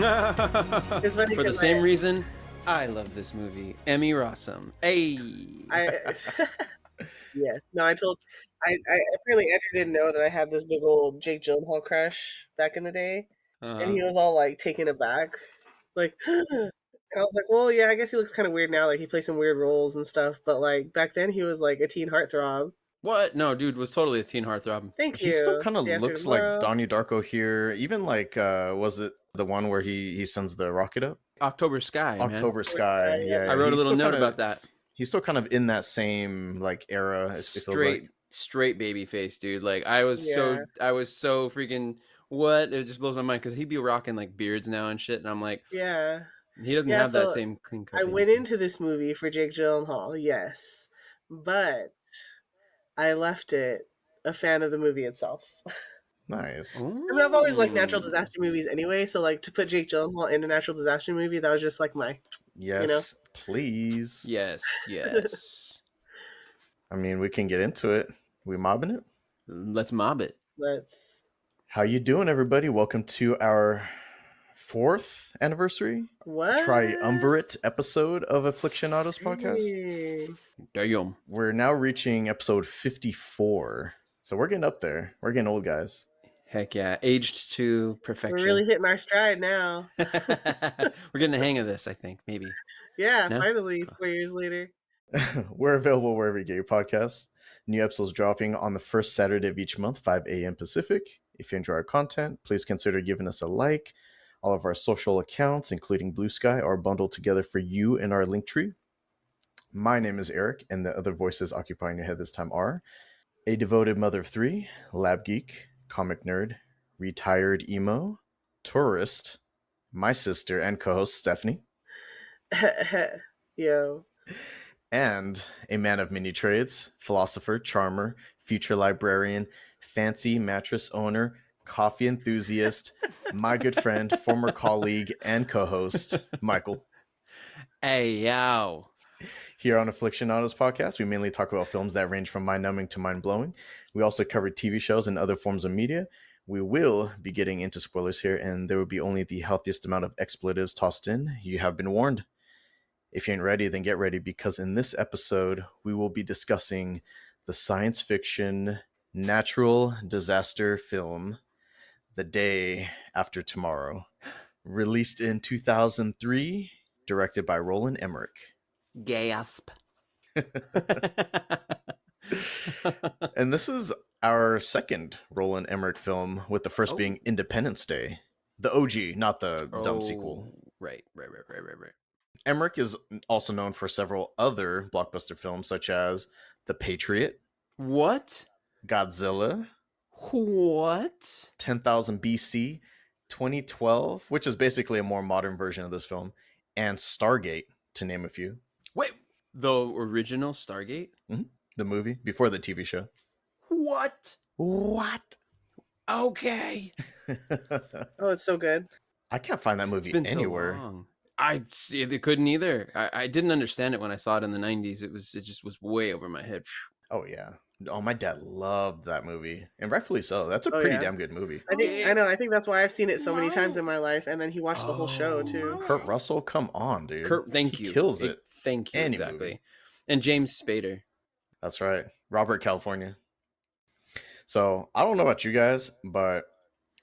It's funny For the because same reason, I love this movie. Emmy Rossum. Hey. Yes. No, I apparently Andrew didn't know that I had this big old Jake Gyllenhaal crush back in the day, and he was all like taken aback, like. I was like, well, yeah, I guess he looks kind of weird now. Like he plays some weird roles and stuff, but like back then he was like a teen heartthrob. What? No, dude was totally a teen heartthrob. Thank He still you. kind of Day After looks like Tomorrow. Donnie Darko here. Even like, was it the one where he sends the rocket up? October Sky, man. October Sky. Yeah. Yeah, I wrote a he's little still note kinda- about that. He's still kind of in that same like era. It feels like. Straight baby face, dude. Like I was Yeah. so freaking what? It just blows my mind because he'd be rocking like beards now and shit, and I'm like, Yeah. he doesn't Yeah, have that so same clean cut. I baby went face. into this movie for Jake Gyllenhaal, yes, but I left it a fan of the movie itself. Nice. I mean, I've always liked natural Ooh. disaster movies anyway, so like to put Jake Gyllenhaal in a natural disaster movie, that was just like my, Yes, please. Yes. I mean, we can get into it. We mobbing it? Let's mob it. let's. How you doing, everybody? Welcome to our 4th anniversary What? triumvirate episode of Aflixionados podcast. Hey. Damn. We're now reaching episode 54. So we're getting up there. We're getting old, guys. Heck yeah. Aged to perfection. We're really hitting our stride now. We're getting the hang of this, I think. Maybe. Yeah, No? finally, 4 years later. We're available wherever you get your podcasts. New episodes dropping on the first Saturday of each month, 5 a.m. Pacific. If you enjoy our content, please consider giving us a like. All of our social accounts, including Blue Sky, are bundled together for you in our link tree. My name is Eric, and the other voices occupying your head this time are a devoted mother of 3, lab geek, comic nerd, retired emo, tourist, my sister and co-host Stephanie, Yo. and a man of many trades, philosopher, charmer, future librarian, fancy mattress owner, coffee enthusiast, my good friend, former colleague, and co-host, Michael. Hey, yow. Here on Aflixionados podcast, we mainly talk about films that range from mind-numbing to mind-blowing. We also cover TV shows and other forms of media. We will be getting into spoilers here, and there will be only the healthiest amount of expletives tossed in. You have been warned. If you ain't ready, then get ready, because in this episode, we will be discussing the science fiction natural disaster film, The Day After Tomorrow, released in 2003, directed by Roland Emmerich. Gasp. And this is our second Roland Emmerich film, with the first being Independence Day. The OG, not the dumb sequel. Right. Emmerich is also known for several other blockbuster films, such as The Patriot, What? Godzilla, What? 10,000 BC, 2012, which is basically a more modern version of this film, and Stargate, to name a few. Wait, the original Stargate? The movie, before the TV show. What? Okay. Oh, it's so good. I can't find that movie It's been anywhere. so long. I couldn't either. I didn't understand it when I saw it in the 90s. It just was way over my head. Oh, yeah. Oh, my dad loved that movie, and rightfully so. That's a Oh, pretty yeah. damn good movie. I think that's why I've seen it so many times in my life, and then he watched the whole show too. Kurt Russell, come on, dude. Thank He you. kills it. Thank you. Any Exactly. movie. And James Spader. That's right. Robert California. So, I don't know about you guys, but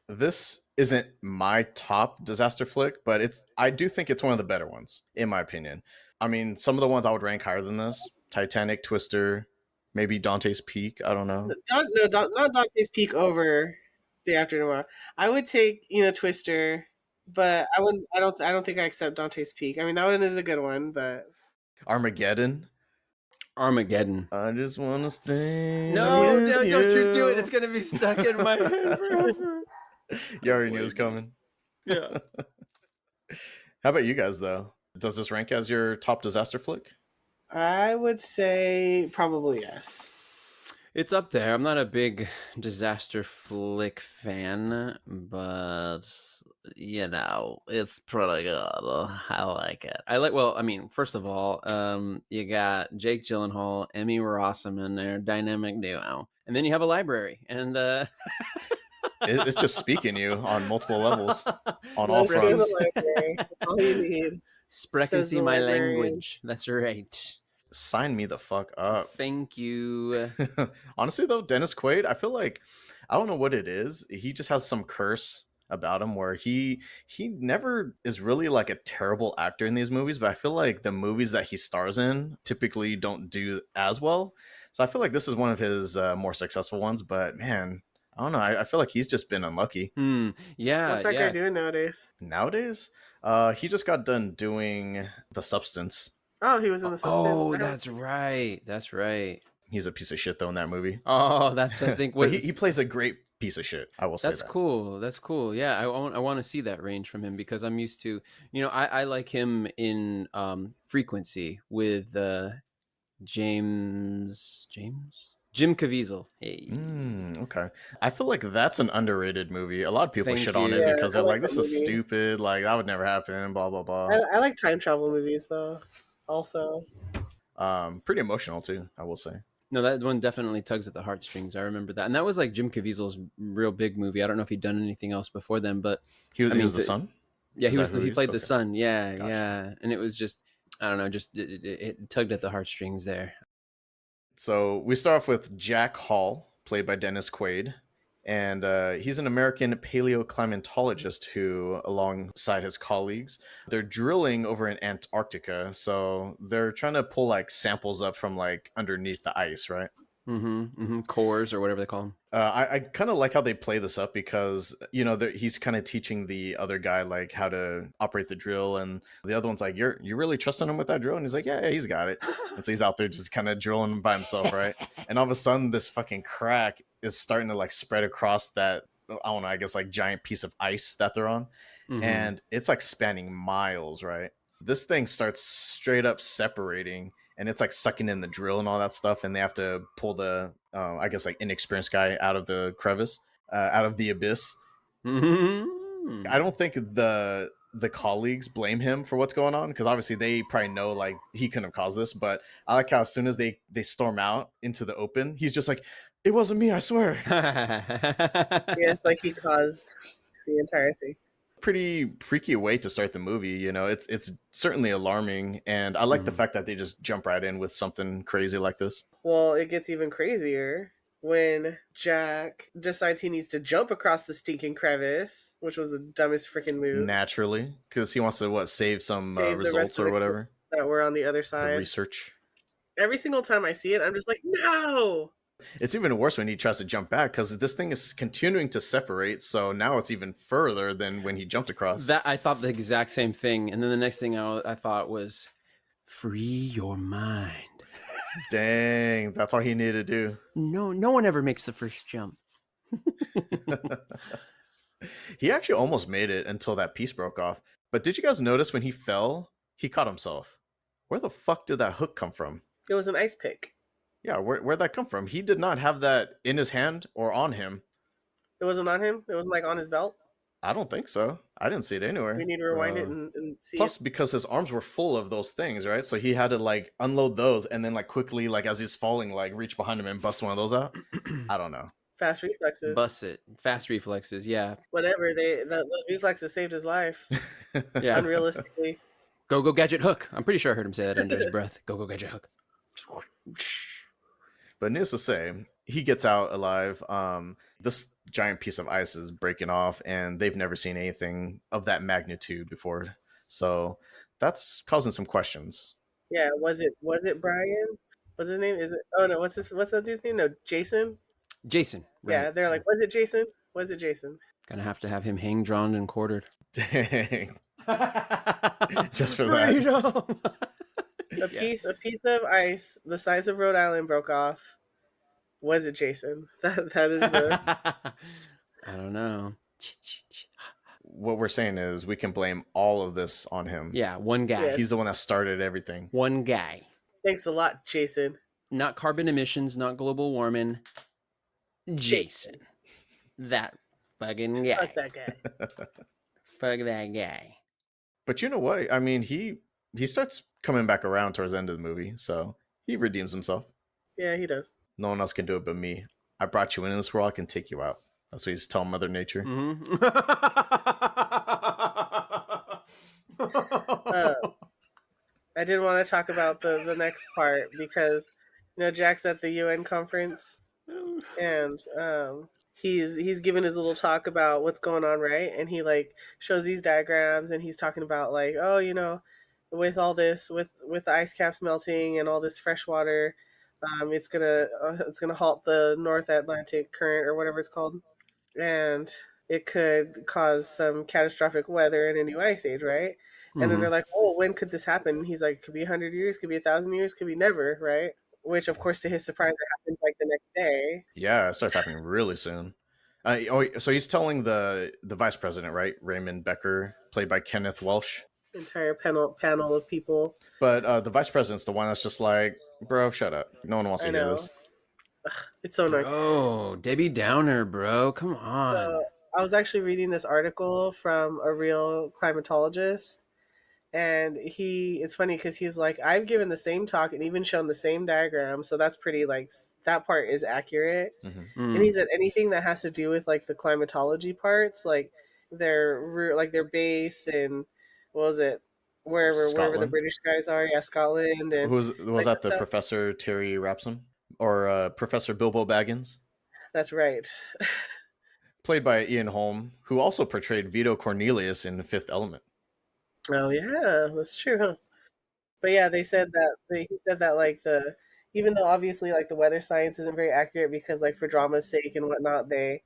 this isn't my top disaster flick, but I do think it's one of the better ones, in my opinion. I mean, some of the ones I would rank higher than this: Titanic, Twister, maybe Dante's Peak. I don't know. Not Dante's Peak over Day After Tomorrow. I would take Twister, but I wouldn't. I don't think I accept Dante's Peak. I mean, that one is a good one, but Armageddon. I just want to stay. No, don't you do it. It's going to be stuck in my head forever. You already knew it was coming. Yeah. How about you guys, though? Does this rank as your top disaster flick? I would say probably yes. It's up there. I'm not a big disaster flick fan, but it's pretty good. I like it. First of all, you got Jake Gyllenhaal, Emmy Rossum in there, dynamic duo, and then you have a library, and It's just speaking you on multiple levels, on all Let's go to fronts. the library. That's all you need, Sprechen says Sie the my librarian. language. That's right. Sign me the fuck up. Thank you. Honestly, though, Dennis Quaid, I feel like I don't know what it is. He just has some curse about him where he never is really like a terrible actor in these movies, but I feel like the movies that he stars in typically don't do as well. So I feel like this is one of his more successful ones. But man, I don't know. I feel like he's just been unlucky Yeah, What's that guy yeah. doing nowadays? nowadays. He just got done doing The Substance. Oh, he was in The Substance. Oh, I haven't that's seen right. That's right. He's a piece of shit though in that movie. Oh, that's I think But he was plays a great piece of shit. I will say that's that. cool. That's cool. Yeah, I want to see that range from him because I'm used to, I like him in Frequency with Jim Caviezel. Hey, Okay. I feel like that's an underrated movie. A lot of people thank shit on it you. Yeah, because I they're like like, that this is movie. stupid. Like, that would never happen, blah, blah, blah. I like time travel movies though. Also, Pretty emotional, too, I will say. No, that one definitely tugs at the heartstrings. I remember that, and that was like Jim Caviezel's real big movie. I don't know if he'd done anything else before then, but I He mean, was the son? yeah, Is that who he he is? played the Okay. son. Yeah, Gotcha. yeah, and it was just I don't know, just it tugged at the heartstrings there. So we start off with Jack Hall, played by Dennis Quaid. And he's an American paleoclimatologist who, alongside his colleagues, they're drilling over in Antarctica. So they're trying to pull like samples up from like underneath the ice, right? Cores or whatever they call them. I kind of like how they play this up because he's kind of teaching the other guy like how to operate the drill, and the other one's like, you really trusting him with that drill?" And he's like, yeah, he's got it. And so he's out there just kind of drilling by himself, right? And all of a sudden, this fucking crack is starting to like spread across that, I don't know, I guess like giant piece of ice that they're on, Mm-hmm. and it's like spanning miles, right? This thing starts straight up separating, and it's like sucking in the drill and all that stuff, and they have to pull the I guess like inexperienced guy out of the crevice, out of the abyss. Mm-hmm. I don't think the colleagues blame him for what's going on because obviously they probably know like he couldn't have caused this, but I like how as soon as they storm out into the open, he's just like, it wasn't me, I swear. yeah, it's like he caused the entire thing. Pretty freaky way to start the movie. It's certainly alarming, and I like the Mhm. fact that they just jump right in with something crazy like this. Well, it gets even crazier when Jack decides he needs to jump across the stinking crevice, which was the dumbest freaking move. Naturally, because he wants to save some Save the rest results of or the kids whatever, that were on the other the side. research. Every single time I see it, I'm just like, no! It's even worse when he tries to jump back because this thing is continuing to separate. So now it's even further than when he jumped across. That I thought the exact same thing, and then the next thing I thought was, "Free your mind." Dang, that's all he needed to do. No one ever makes the first jump. He actually almost made it until that piece broke off. But did you guys notice when he fell, he caught himself? Where the fuck did that hook come from? It was an ice pick. Yeah, where'd that come from? He did not have that in his hand or on him. It wasn't on him. It wasn't like on his belt. I don't think so. I didn't see it We anywhere. need to rewind it and see it. Plus, because his arms were full of those things, right? So he had to like unload those and then like quickly, like as he's falling, like reach behind him and bust one of those out. I don't know. Fast reflexes. Bust it. Fast reflexes. Yeah. Whatever. Those reflexes saved his life. Yeah. Unrealistically. Go gadget hook. I'm pretty sure I heard him say that under his breath. Go gadget hook. But needless to say, he gets out alive. This giant piece of ice is breaking off, and they've never seen anything of that magnitude before. So that's causing some questions. Yeah, was it Brian? What's his name? Is it oh no, what's that dude's name? No, Jason? Jason. Yeah, Right. they're like, was it Jason? Was it Jason? Gonna have to have him hang, drawn, and quartered. Dang. Just for Freedom! that. A piece of ice the size of Rhode Island broke off. Was it Jason? That is the I don't know. What we're saying is we can blame all of this on him. Yeah, one guy. Yes. He's the one that started everything. One guy. Thanks a lot, Jason. Not carbon emissions, not global warming. Jason. That fucking guy. Fuck that guy. Fuck that guy. But you know what? I mean, he starts coming back around towards the end of the movie, so he redeems himself. Yeah, he does. No one else can do it but me. I brought you into this world, I can take you out. That's what he's telling Mother Nature. Mm-hmm. Uh, I did want to talk about the next part because Jack's at the UN conference and he's giving his little talk about what's going on, right? And he like shows these diagrams and he's talking about like, oh, with all this with the ice caps melting and all this fresh water, it's gonna halt the North Atlantic current or whatever it's called, and it could cause some catastrophic weather and a new ice age, right? And then they're Mm-hmm. like, oh, when could this happen? He's like, could be 100 years, could be 1,000 years, could be never, right? Which, of course, to his surprise, it happens like the next day. Yeah, it starts happening really soon. So he's telling the vice president, right, Raymond Becker, played by Kenneth Welsh. Entire panel of people. But the vice president's the one that's just like, bro, shut up. No one wants I to hear know. this. It's so annoying. Bro, Debbie Downer, bro. Come So on. I was actually reading this article from a real climatologist, and it's funny because he's like, I've given the same talk and even shown the same diagram, so that's pretty like that part is accurate. Mm-hmm. And he Mm. said anything that has to do with like the climatology parts, like their base and what was it, wherever the Scotland. British guys are, yeah, Scotland, and Was like the that the stuff. Professor Terry Rapson or Professor Bilbo Baggins, That's right. played by Ian Holm, who also portrayed Vito Cornelius in The Fifth Element? Oh yeah, that's true, huh? But yeah, he said that like the even though obviously like the weather science isn't very accurate because like for drama's sake and whatnot, they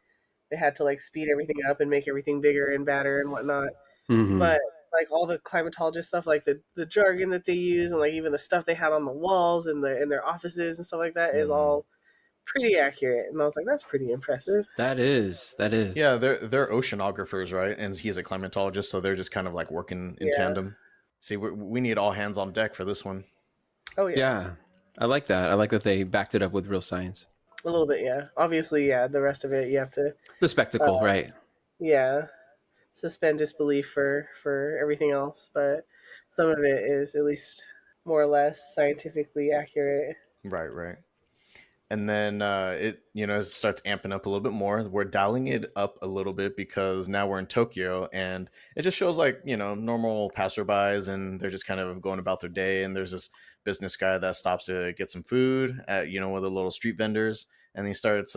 had to like speed everything up and make everything bigger and badder and whatnot. Mm-hmm. But like all the climatologist stuff, like the jargon that they use and like even the stuff they had on the walls and in their offices and stuff like that is Mm. all pretty accurate. And I was like, that's pretty impressive. That is. That Yeah, is. they're oceanographers, right? And he's a climatologist, so they're just kind of like working in Yeah. tandem. See, we need all hands on deck for this one. Oh yeah. Yeah. I like that. I like that they backed it up with real science. A little bit, yeah. Obviously, yeah. The rest of it, you have to, The spectacle, right? yeah, suspend disbelief for everything else. But some of it is at least more or less scientifically accurate. Right, right. And then it starts amping up a little bit more. We're dialing it up a little bit because now we're in Tokyo, and it just shows like normal passerbys, and they're just kind of going about their day. And there's this business guy that stops to get some food at one of the little street vendors, and he starts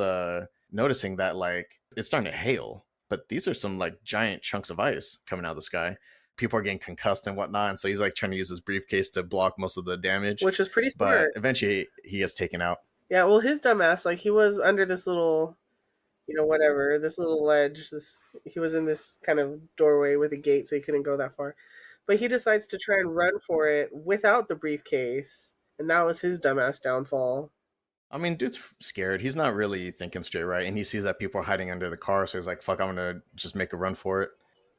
noticing that like it's starting to hail, but these are some like giant chunks of ice coming out of the sky. People are getting concussed and whatnot, and so he's like trying to use his briefcase to block most of the damage, Which was pretty but smart. eventually he gets taken out. Yeah, well, his dumbass, like he was under this little, whatever, this little ledge. He was in this kind of doorway with a gate, so he couldn't go that far. But he decides to try and run for it without the briefcase, and that was his dumbass downfall. I mean, dude's scared. He's not really thinking straight, right? And he sees that people are hiding under the car, so he's like, "Fuck, I'm gonna just make a run for it."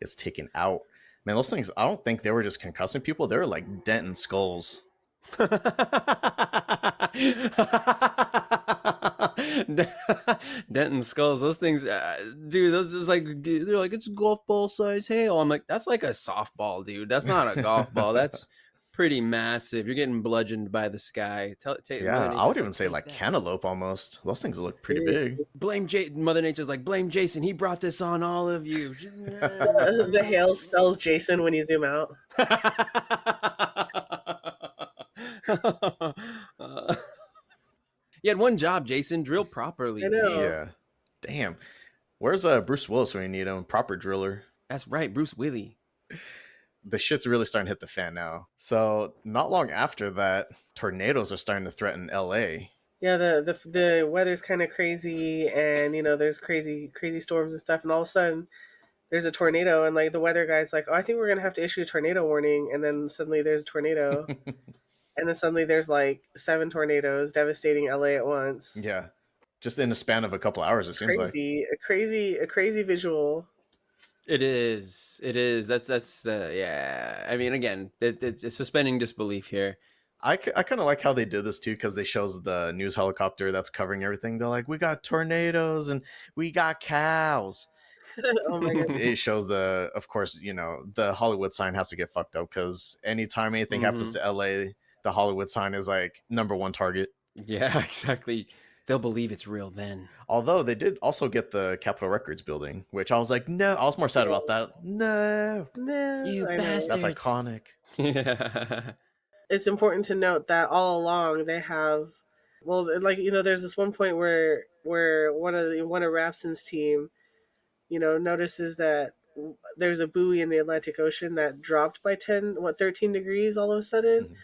Gets taken out. Man, those things. I don't think they were just concussing people. They were like denting skulls. Denton skulls, those things, dude. Those just like they're like it's golf ball size hail. I'm like, that's like a softball, dude. That's not a golf ball. That's pretty massive. You're getting bludgeoned by the sky. Mother Yeah, I would Nature's even like, say take like that. cantaloupe almost. Those things look pretty big. Seriously. Mother Nature's like, blame Jason. He brought this on all of you. The hail spells Jason when you zoom out. Uh, you had one job, Jason. Drill I properly. know. Damn. Yeah. Damn. Where's Bruce Willis when you need him? Proper driller. That's right, Bruce Willie. The shit's really starting to hit the fan now. So not long after that, tornadoes are starting to threaten LA. Yeah, the weather's kind of crazy, and there's crazy storms and stuff, and all of a sudden there's a tornado, and like the weather guy's like, oh, I think we're gonna have to issue a tornado warning, and then suddenly there's a tornado, and then suddenly there's like 7 tornadoes devastating LA at once. Yeah. Just in the span of a couple hours, it It's seems like. crazy, a crazy visual. It is. It is. That's. Yeah. I mean, again, it's suspending disbelief here. I kind of like how they did this too, because they shows the news helicopter that's covering everything. They're like, we got tornadoes and we got cows. Oh my god. It shows of course, the Hollywood sign has to get fucked up because anytime anything happens Hmm. to LA, the Hollywood sign is like number one target. Yeah, exactly. they'll believe it's real then. Although they did also get the Capitol Records building, which I was like, no, I was more sad about that. No, No, You I know. that's bastards. iconic. Yeah. It's important to note that all along they have, well, like there's this one point where one of Rapson's team, notices that there's a buoy in the Atlantic Ocean that dropped by 13 degrees all of a sudden, Mhm.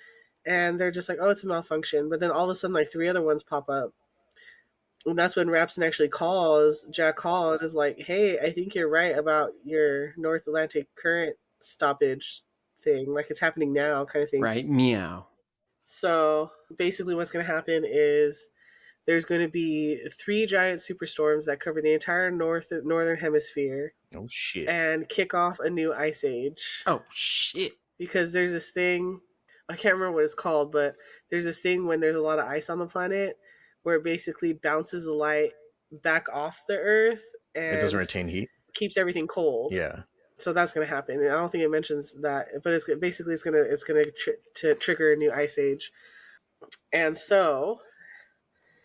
and they're just like, oh, it's a malfunction. But then all of a sudden, like three other ones pop up, and that's when Rapson actually calls Jack Hall and is like, hey, I think you're right about your North Atlantic current stoppage thing, like it's happening now, kind of thing. Right? Meow. So basically, what's going to happen is there's going to be three giant superstorms that cover the entire northern hemisphere Oh shit! and kick off a new ice age. Oh, shit. Because there's this thing, I can't remember what it's called, but there's this thing when there's a lot of ice on the planet where it basically bounces the light back off the Earth It doesn't and retain heat. keeps everything cold. Yeah. So that's going to happen, and I don't think it mentions that, but it's basically to trigger a new ice age. And so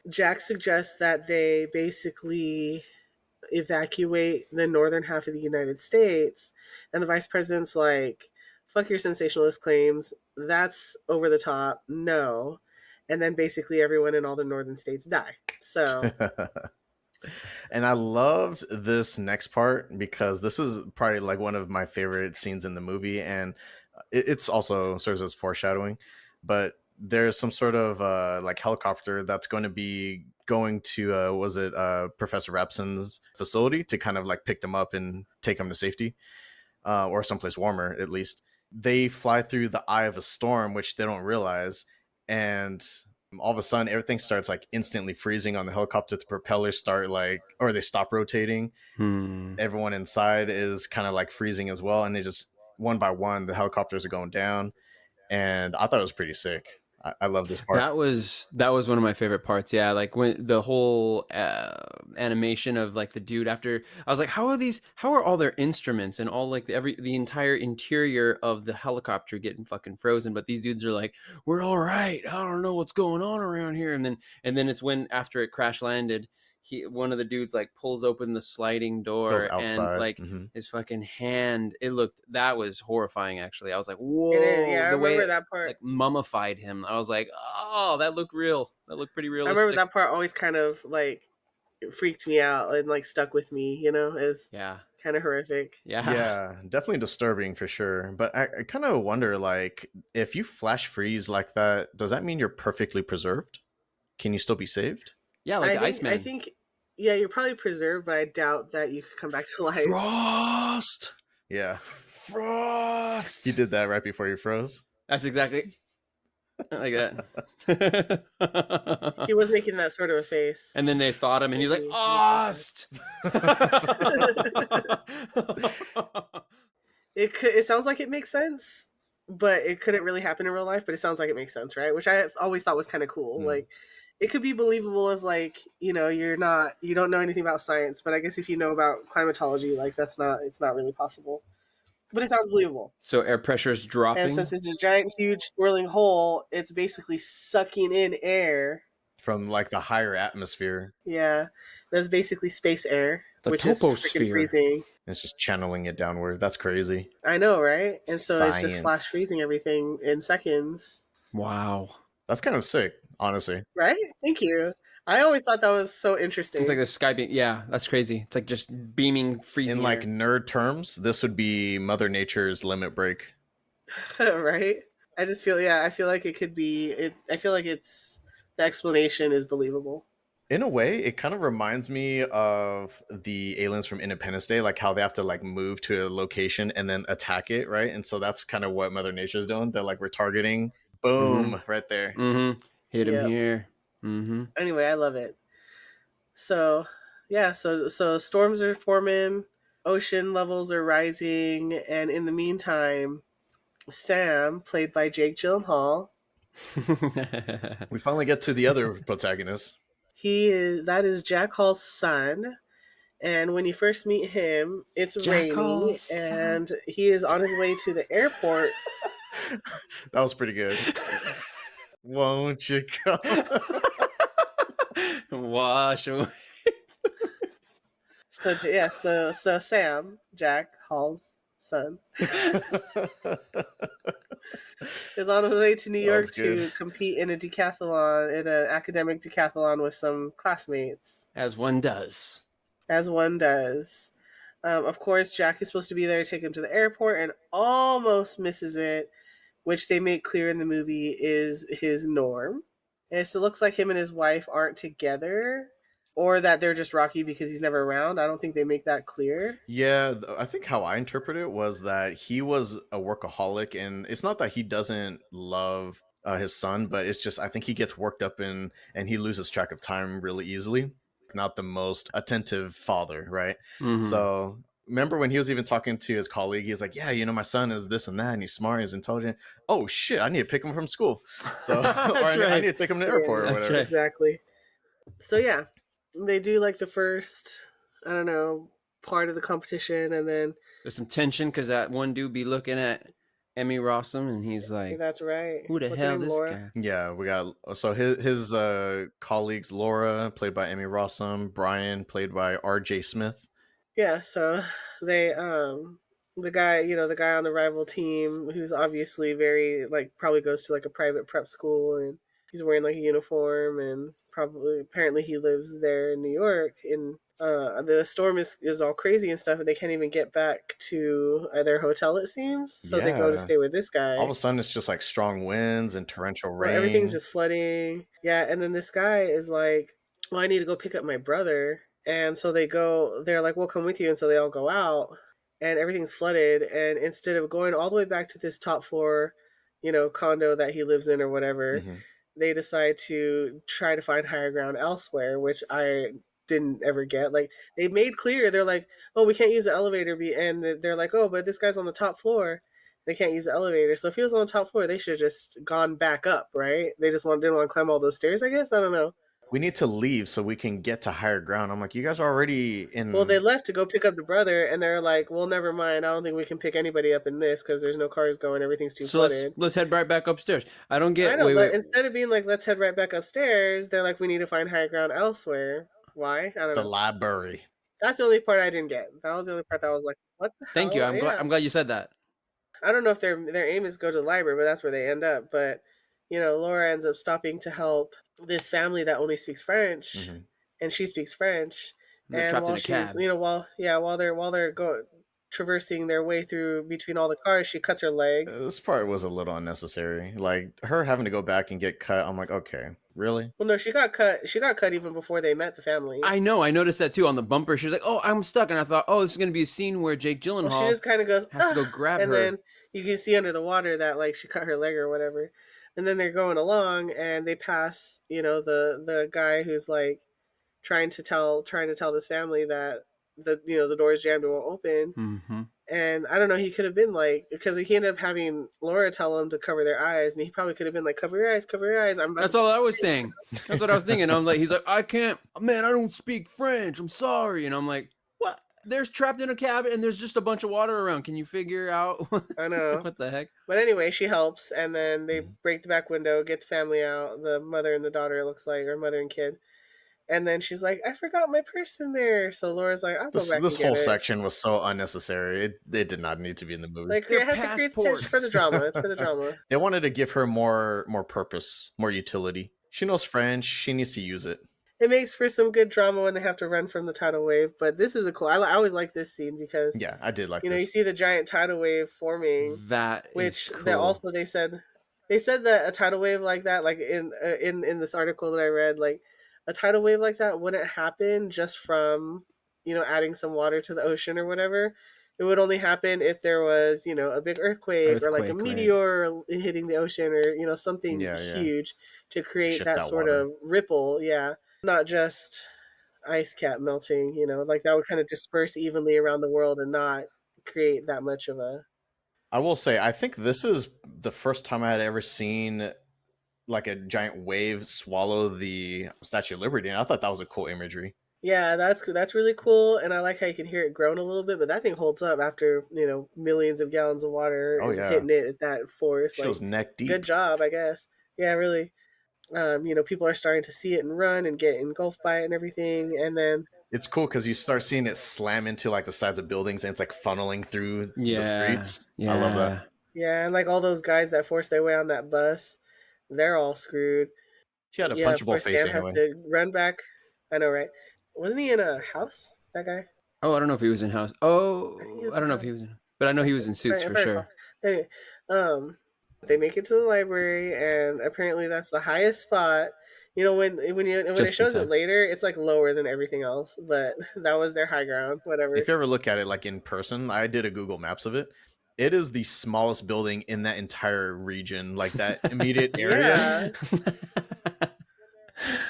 Jack suggests that they basically evacuate the northern half of the United States, and the vice president's like, "Fuck your sensationalist claims. That's over the top. No." And then basically everyone in all the northern states die. So And I loved this next part because this is probably like one of my favorite scenes in the movie, and it's also serves as foreshadowing. But there's some sort of like helicopter that's going to be going to was it Professor Rapson's facility to kind of like pick them up and take them to safety, or someplace warmer at least. They fly through the eye of a storm, which they don't realize, and all of a sudden everything starts like instantly freezing on the helicopter. The propellers start like, or they stop rotating. Everyone inside is kind of like freezing as well, and they just one by one the helicopters are going down. And I thought it was pretty sick. I love this part. That was one of my favorite parts. Yeah, like when the whole animation of like the dude after, I was like, how are all their instruments and all like the entire interior of the helicopter getting fucking frozen? But these dudes are like, we're all right. I don't know what's going on around here. And then it's when after it crash landed, one of the dudes like pulls open the sliding Goes door and outside. like his fucking hand. That was horrifying. Actually, I was like, it is. whoa, Yeah, I the way remember it that part. like mummified him. I was like, oh, that looked real. That looked pretty I realistic. remember that part always kind of like freaked me out and like stuck with me. Is Yeah. kind of horrific. Yeah, definitely disturbing for sure. But I kind of wonder, like, if you flash freeze like that, does that mean you're perfectly preserved? Can you still be saved? Yeah, like the Iceman. I think, yeah, you're probably preserved, but I doubt that you could come back to life. Frost. Yeah, Frost. you did that right before you froze. That's exactly like that. He was making that sort of a face. And then they thought him, and he's like, Maybe. Ost. It sounds like it makes sense, but it couldn't really happen in real life. But it sounds like it makes sense, right? Which I always thought was kind of cool. Like, it could be believable if like you don't know anything about science, but I guess if you know about climatology, like it's not really possible. But it sounds believable. So air pressure is dropping. And since it's a giant, huge swirling hole, it's basically sucking in air from like the higher atmosphere. Yeah, that's basically space air, which is freaking freezing. It's just channeling it downward. That's crazy. I know, right? And so Science. it's just flash freezing everything in seconds. Wow. That's kind of sick, honestly. Right? Thank you. I always thought that was so interesting. It's like the sky beam. Yeah, that's crazy. It's like just beaming, freezing. In like nerd terms, this would be Mother Nature's limit break. Right? I just feel, I feel like it could be, I feel like the explanation is believable. In a way, it kind of reminds me of the aliens from Independence Day, like how they have to like move to a location and then attack it, right? And so that's kind of what Mother Nature is doing. They're like, we're targeting, boom, right there. Hit him here. Anyway, I love it. So, yeah, so storms are forming, ocean levels are rising, and in the meantime, Sam, played by Jake Gyllenhaal, we finally get to the other protagonist. That is Jack Hall's son. And when you first meet him, it's raining, and he is on his way to the airport. That was pretty good. Won't you come? Wash away. So yeah, so Sam, Jack Hall's son, is on his way to New That was York good. to compete in a decathlon, in an academic decathlon with some classmates, As one does. as one does. Of course, Jack is supposed to be there to take him to the airport and almost misses it, which they make clear in the movie is his norm. And so it looks like him and his wife aren't together, or that they're just rocky because he's never around. I don't think they make that clear. Yeah, I think how I interpret it was that he was a workaholic, and it's not that he doesn't love his son, but it's just I think he gets worked up in and he loses track of time really easily. Not the most attentive father, right? Mm-hmm. So remember when he was even talking to his colleague, he's like, "Yeah, my son is this and that, and he's smart, he's intelligent. Oh shit, I need to pick him from school, so or That's I need right. to take him to the airport or Yeah, That's whatever." right. exactly. So yeah, they do like the first, I don't know, part of the competition, and then There's some tension because that one dude be looking at Emmy Rossum and he's like, that's right. who the What's her hell name, this Laura? guy? Yeah, we got so his colleagues Laura, played by Emmy Rossum, Brian, played by R.J. Smith. Yeah, so they the guy, the guy on the rival team who's obviously very like probably goes to like a private prep school, and he's wearing like a uniform, and probably apparently he lives there in New York, and the storm is all crazy and stuff, and they can't even get back to their hotel, it seems. So they go to Yeah, stay with this all of guy. a sudden it's just like strong winds and torrential Well, everything's rain. just flooding. Yeah, and then this guy is like, "Well, I need to go pick up my brother." And so they're like, "We'll come with you." And so they all go out, and everything's flooded. And instead of going all the way back to this top floor, condo that he lives in or whatever, Hmm. they decide to try to find higher ground elsewhere, which I didn't ever get. Like, they made clear, they're like, "Oh, we can't use the elevator," and they're like, "Oh, but this guy's on the top floor. They can't use the elevator." So if he was on the top floor, they should have just gone back up, right? They just didn't want to climb all those stairs, I guess. I don't know. We need to leave so we can get to higher ground. I'm like, you guys are already Well, they in left to go pick up the brother, and they're like, "Well, never mind. I don't think we can pick anybody up in this because there's no cars going. Everything's too So let's flooded." let's head right back upstairs. I don't I get know. wait wait. Instead of being like, "Let's head right back upstairs," they're like, "We need to find higher ground elsewhere." Why? I don't the know. library. That's the only part I didn't get. That was the only part that I was like, "What the Thank you. hell?" I'm glad Yeah. I'm glad you said that. I don't know if their aim is to go to the library, but that's where they end up. But Laura ends up stopping to help this family that only speaks French, Hmm. and she speaks French. They're And trapped in while a she's, cab. while they're traversing their way through between all the cars, she cuts her leg. This part was a little unnecessary. Like her having to go back and get cut. I'm like, okay, really? Well, no, she got cut. She got cut even before they met the family. I know. I noticed that too on the bumper. She was like, "Oh, I'm stuck," and I thought, "Oh, this is gonna be a scene where Jake Well, she Gyllenhaal just kind of goes, has to go ah, grab and her." then you can see under the water that like she cut her leg or whatever. And then they're going along, and they pass, the guy who's like trying to tell this family that the door's jammed and won't open. Mm-hmm. And I don't know, he could have been like, because he ended up having Laura tell him to cover their eyes, and he probably could have been like, cover your eyes. I'm about That's to. all I was saying. That's what I was thinking. I'm like, he's like, I can't, man, I don't speak French. I'm sorry. And I'm like, what? There's trapped in a cabin and there's just a bunch of water around. Can you figure out I know. what the heck? But anyway, she helps, and then they Mhm. break the back window, get the family out, the mother and the daughter, it looks like, or mother and kid. And then she's like, I forgot my purse in there. So Laura's like, I'll go back This and get whole it. section was so unnecessary. It did not need to be in the movie. Like, Their it has to create the tension for the passports. drama. It's for the drama. They wanted to give her more purpose, more utility. She knows French. She needs to use it. It makes for some good drama when they have to run from the tidal wave. But this is a cool. I always like this scene because Yeah, I did like you this. see the giant tidal wave forming, That is which that cool. also they said that a tidal wave like that, like in this article that I read, like a tidal wave like that wouldn't happen just from adding some water to the ocean or whatever. It would only happen if there was a big earthquake or like a Earthquake, right? meteor hitting the ocean, or something Yeah, yeah. huge to create Shift that that sort water. of ripple. Yeah, not just ice cap melting. Like that would kind of disperse evenly around the world and not create that much of a. I will say, I think this is the first time I had ever seen like a giant wave swallow the Statue of Liberty, and I thought that was a cool imagery. Yeah, that's really cool, and I like how you can hear it groan a little bit, but that thing holds up after millions of gallons of water Oh and yeah, hitting it at that force. she was Like, neck good deep. job, I guess. Yeah, really. People are starting to see it and run and get engulfed by it and everything. And then It's cool because you start seeing it slam into like the sides of buildings and it's like funneling through the Yeah. streets. I love that. Yeah. yeah, and like all those guys that force their way on that bus, they're all screwed. She had a Yeah, of punchable course face Sam has anyway. to run back. I know, right? Wasn't he in a house? That guy? Oh, I don't know if he was in house. I think he Oh, was I in don't a know if house. he was in, but I know he was in suits If for I recall. sure. Anyway, they make it to the library, and apparently that's the highest spot. When it Just in shows it time. later, it's like lower than everything else, but that was their high ground. Whatever. If you ever look at it like in person, I did a Google Maps of it. It is the smallest building in that entire region, like that immediate area. Yeah,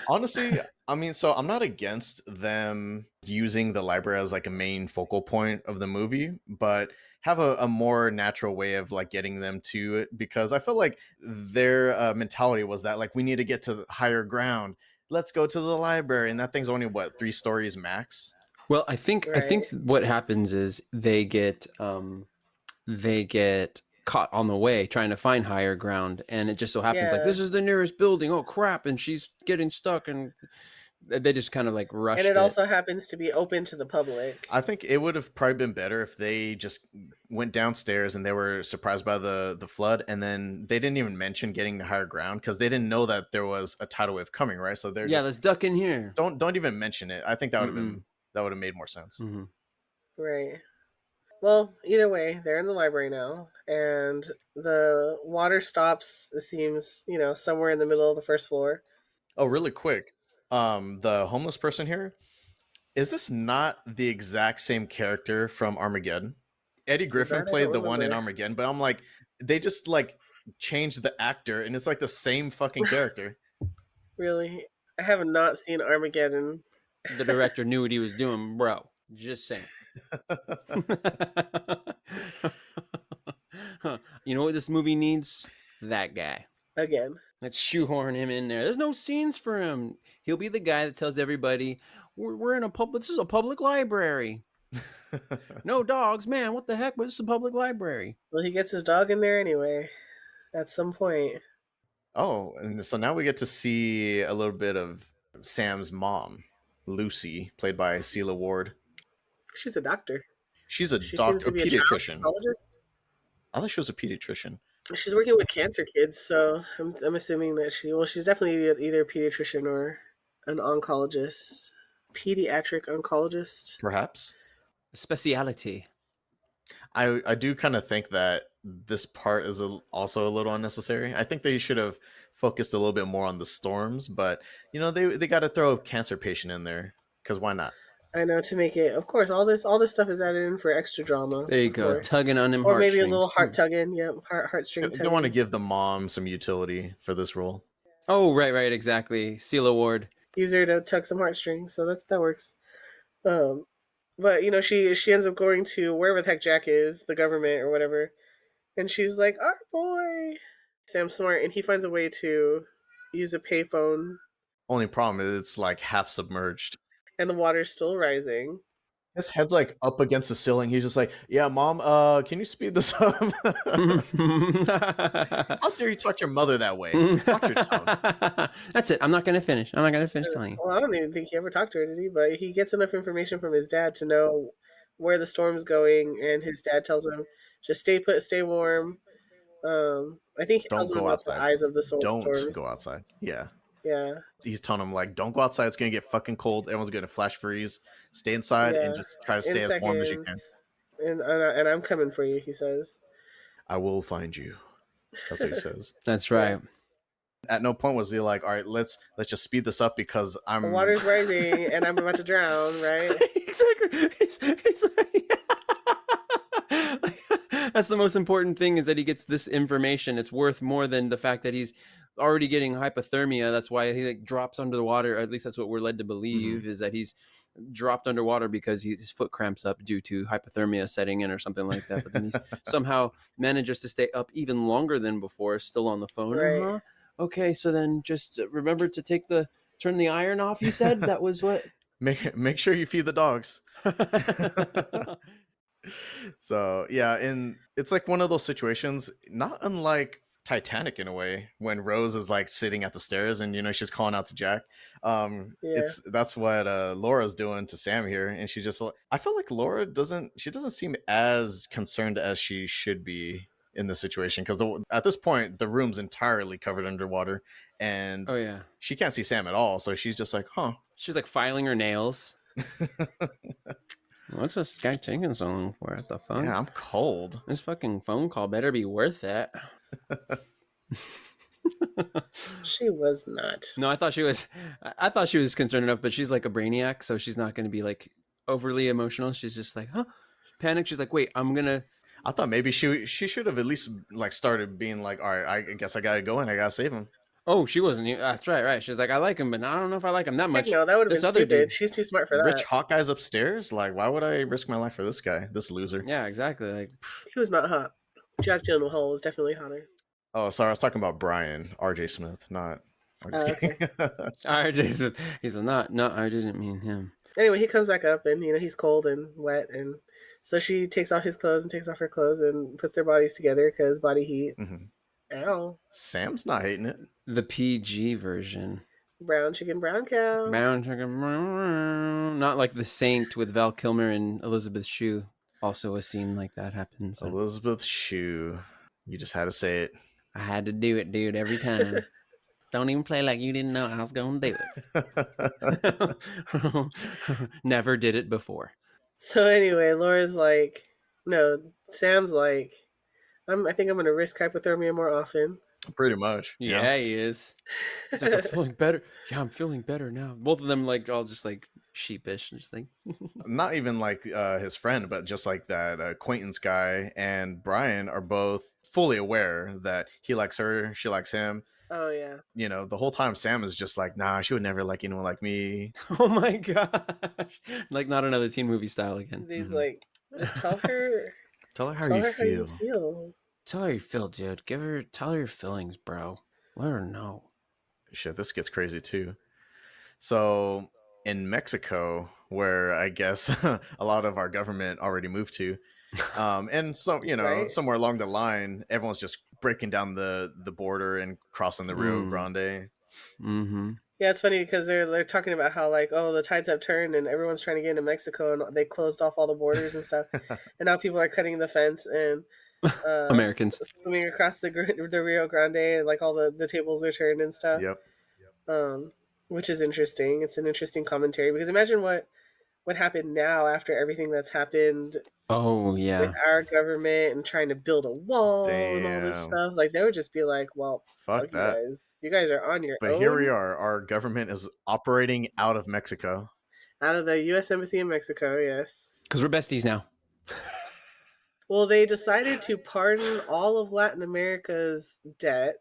Honestly, I mean, so I'm not against them using the library as like a main focal point of the movie, but have a more natural way of like getting them to it because I feel like their mentality was that like we need to get to higher ground. Let's go to the library, and that thing's only what 3 stories max. Well, I think right. what happens is they get caught on the way trying to find higher ground, and it just so happens like Yeah, this is the nearest building. Oh crap! And she's getting stuck, and they just kind of like and it rushed it. also happens to be open to the public. I think it would have probably been better if they just went downstairs and they were surprised by the flood, and then they didn't even mention getting to higher ground because they didn't know that there was a tidal wave coming, right? So they're Yeah, just let's duck in here. don't even mention it. I think that would have Mm-mm. been that would have made more sense. Mm-hmm. Right. Well, either way, they're in the library now, and the water stops. It seems, somewhere in the middle of the first floor. Oh, really quick, the homeless person here, is this not the exact same character from Armageddon? Eddie Griffin That I don't played the one in remember. Armageddon, but I'm like, they just like changed the actor, and it's like the same fucking character. Really, I have not seen Armageddon. The director knew what he was doing, bro. Just saying. You know what this movie needs? That guy. Again. Let's shoehorn him in there. There's no scenes for him. He'll be the guy that tells everybody, "We're in a public. This is a public library. No dogs, man. What the heck? But this is a public library." Well, he gets his dog in there anyway. At some point, Oh, and so now we get to see a little bit of Sam's mom, Lucy, played by Celia Ward. she's a doctor. She's a She seems doctor, to a be a child pediatrician. oncologist. I thought she was a pediatrician. She's working with cancer kids, so I'm assuming that she's definitely either a pediatrician or an oncologist, pediatric oncologist. Perhaps. Speciality. I do kind of think that this part is also a little unnecessary. I think they should have focused a little bit more on the storms, but they got to throw a cancer patient in there because why not? I know, to make it. Of course, all this stuff is added in for extra drama. There you Of go. course, Tugging on them or maybe a little heartstrings. heart tugging. Yep, heartstring They want to tugging. give the mom some utility for this role. Oh, right, exactly. Seal Award. Use her to tug some heartstrings, so that works. Um, but she ends up going to wherever the heck Jack is, the government or whatever, and she's like, "Our boy." Sam's smart, and he finds a way to use a payphone, Only problem is it's like half submerged. and the water's still rising. His head's like up against the ceiling. He's just like, "Yeah, mom, can you speed this up?" How dare you talk to your mother that way? Watch your tongue. That's it. I'm not gonna finish. I'm not gonna finish telling you. Well, I don't even think he ever talked to her, did he? But he gets enough information from his dad to know where the storm's going, and his dad tells him, just stay put, stay warm. I think he tells Don't him go about the outside. eyes of the Don't storms. go outside. Yeah. Yeah, He's telling him like, don't go outside. It's gonna get fucking cold. Everyone's gonna flash freeze. Stay inside yeah. and just try to In stay as warm as you seconds, can. and I'm coming for you, he says. I will find you. That's what he says. That's right. At no point was he like, all right, let's just speed this up because The I'm water's rising, and I'm about to drown. Right? Exactly. He's like, that's the most important thing is that he gets this information. It's worth more than the fact that he's already getting hypothermia. That's why he like drops under the water. Or at least that's what we're led to believe is that he's dropped underwater because his foot cramps up due to hypothermia setting in or something like that. But then he's somehow manages to stay up even longer than before, still on the phone. Right. Uh-huh. Okay, so then just remember to turn the iron off. You said that was what. make sure you feed the dogs. So yeah, and it's like one of those situations, not unlike Titanic in a way when Rose is like sitting at the stairs and she's calling out to Jack. Yeah. It's that's what Laura's doing to Sam here, and she just I feel like Laura doesn't seem as concerned as she should be in this situation because at this point the room's entirely covered underwater and Oh yeah. she can't see Sam at all, so she's just like, huh. She's like filing her nails. What's this guy taking so long for? What the fuck? Yeah, I'm cold. This fucking phone call better be worth it. She was not. No, I thought she was. I thought she was concerned enough, but she's like a brainiac, so she's not going to be like overly emotional. She's just like, huh, panic. She's like, wait, I'm gonna. I thought maybe she should have at least like started being like, all right, I guess I gotta go and I gotta save him. Oh, she wasn't. That's right. She's like, I like him, but I don't know if I like him that Heck much. no, that would have This been other stupid. dude. She's too smart for that. Rich Hawkeye's upstairs. Like, why would I risk my life for this guy, this loser? Yeah, exactly. Like, He was not hot. Jack Gyllenhaal was definitely hotter. Oh, sorry, I was talking about Brian R.J. Smith, not. I'm just Okay. kidding. R.J. Smith. He's like, no, I didn't mean him. Anyway, he comes back up and he's cold and wet, and so she takes off his clothes and takes off her clothes and puts their bodies together because body heat. Ow. Sam's not hating it. The PG version. Brown chicken, brown cow. Brown chicken, not like The Saint with Val Kilmer and Elizabeth Shue. Also, a scene like that happens. Elizabeth Shue. You just had to say it. I had to do it, dude, every time. Don't even play like you didn't know I was going to do it. Never did it before. So anyway, Laura's like, no, Sam's like, I think I'm going to risk hypothermia more often. Pretty much. Yeah, he is. He's like, I'm feeling better. Yeah, I'm feeling better now. Both of them like all just like sheepish and just like not even like his friend, but just like that acquaintance guy and Brian are both fully aware that he likes her, she likes him. Oh yeah. The whole time Sam is just like, nah, she would never like anyone like me. Oh my gosh. Like not another teen movie style again. He's like, just tell her. Tell her how tell you her feel. How you feel. Tell her you feel, dude. Tell her your feelings, bro. Let her know. Shit, this gets crazy too. So in Mexico, where I guess a lot of our government already moved to, and so Right? somewhere along the line, everyone's just breaking down the border and crossing the Rio Grande. Mm-hmm. Yeah, it's funny because they're talking about how like, oh, the tides have turned and everyone's trying to get into Mexico and they closed off all the borders and stuff, and now people are cutting the fence and Americans swimming across the Rio Grande and like all the tables are turned and stuff. Yep. Which is interesting. It's an interesting commentary because imagine what happened now after everything that's happened. Oh yeah, with our government and trying to build a wall and all this stuff. Like they would just be like, "Well, fuck you that. guys. You guys are on your own." But here we are. Our government is operating out of Mexico, out of the U.S. Embassy in Mexico. Yes, because we're besties now. Well, they decided to pardon all of Latin America's debt.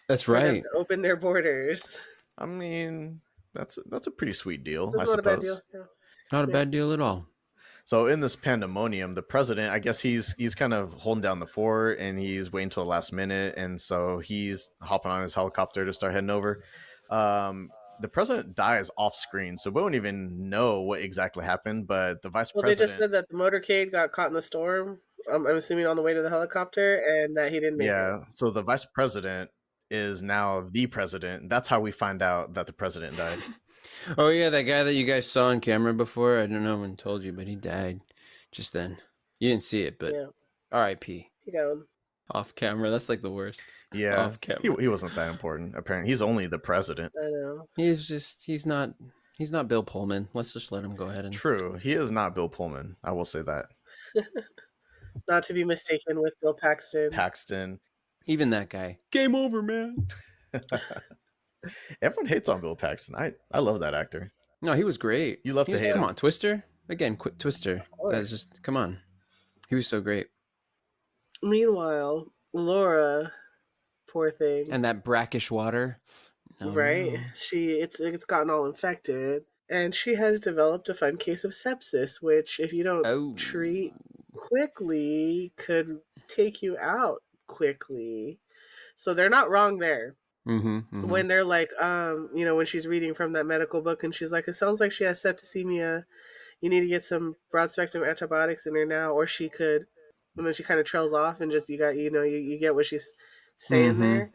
That's right. To open their borders. I mean, that's a pretty sweet deal. That's I not suppose. a bad deal. Yeah. Not a bad deal at all. So in this pandemonium, the president, I guess he's kind of holding down the fort and he's waiting till the last minute, and so he's hopping on his helicopter to start heading over. The president dies off screen, so we don't even know what exactly happened. But the vice president. They just said that the motorcade got caught in the storm. I'm assuming on the way to the helicopter, and that he didn't make it. Yeah, so the vice president is now the president. That's how we find out that the president died. Oh yeah, that guy that you guys saw on camera before. I don't know when told you, but he died just then. You didn't see it, but yeah. R.I.P. He got him. Off camera. That's like the worst. Yeah, off camera. He wasn't that important. Apparently, he's only the president. I know. He's not Bill Pullman. Let's just let him go ahead and. True, he is not Bill Pullman. I will say that. Not to be mistaken with Bill Paxton. Even that guy. Game over, man. Everyone hates on Bill Paxton. I love that actor. No, he was great. You love to hate him. Come on, Twister. Again, quit Twister. That's just come on. He was so great. Meanwhile, Laura, poor thing. And that brackish water. No. It's gotten all infected. And she has developed a fun case of sepsis, which if you don't treat quickly could take you out quickly. So they're not wrong there. When they're like, when she's reading from that medical book and she's like, it sounds like she has septicemia. You need to get some broad spectrum antibiotics in her now, or she could, and then she kind of trails off and just, you get what she's saying there,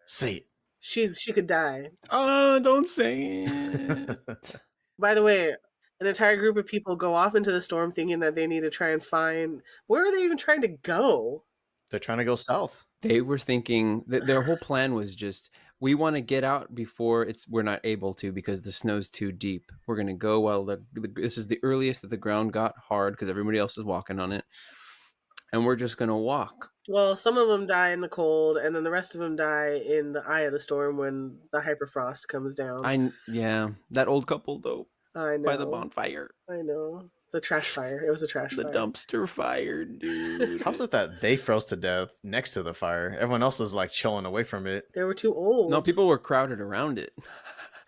Say it. she could die. Oh, don't say it. By the way, an entire group of people go off into the storm thinking that they need to try and find, where are they even trying to go? They're trying to go south. They were thinking that their whole plan was just, we want to get out before we're not able to because the snow's too deep. We're going to go while this is the earliest that the ground got hard because everybody else is walking on it. And we're just going to walk. Well, some of them die in the cold, and then the rest of them die in the eye of the storm when the hyperfrost comes down. Yeah, that old couple though. I know. By the bonfire. I know. The trash fire. It was a trash the fire. The dumpster fire, dude. How's it that they froze to death next to the fire? Everyone else is like chilling away from it. They were too old. No, people were crowded around it.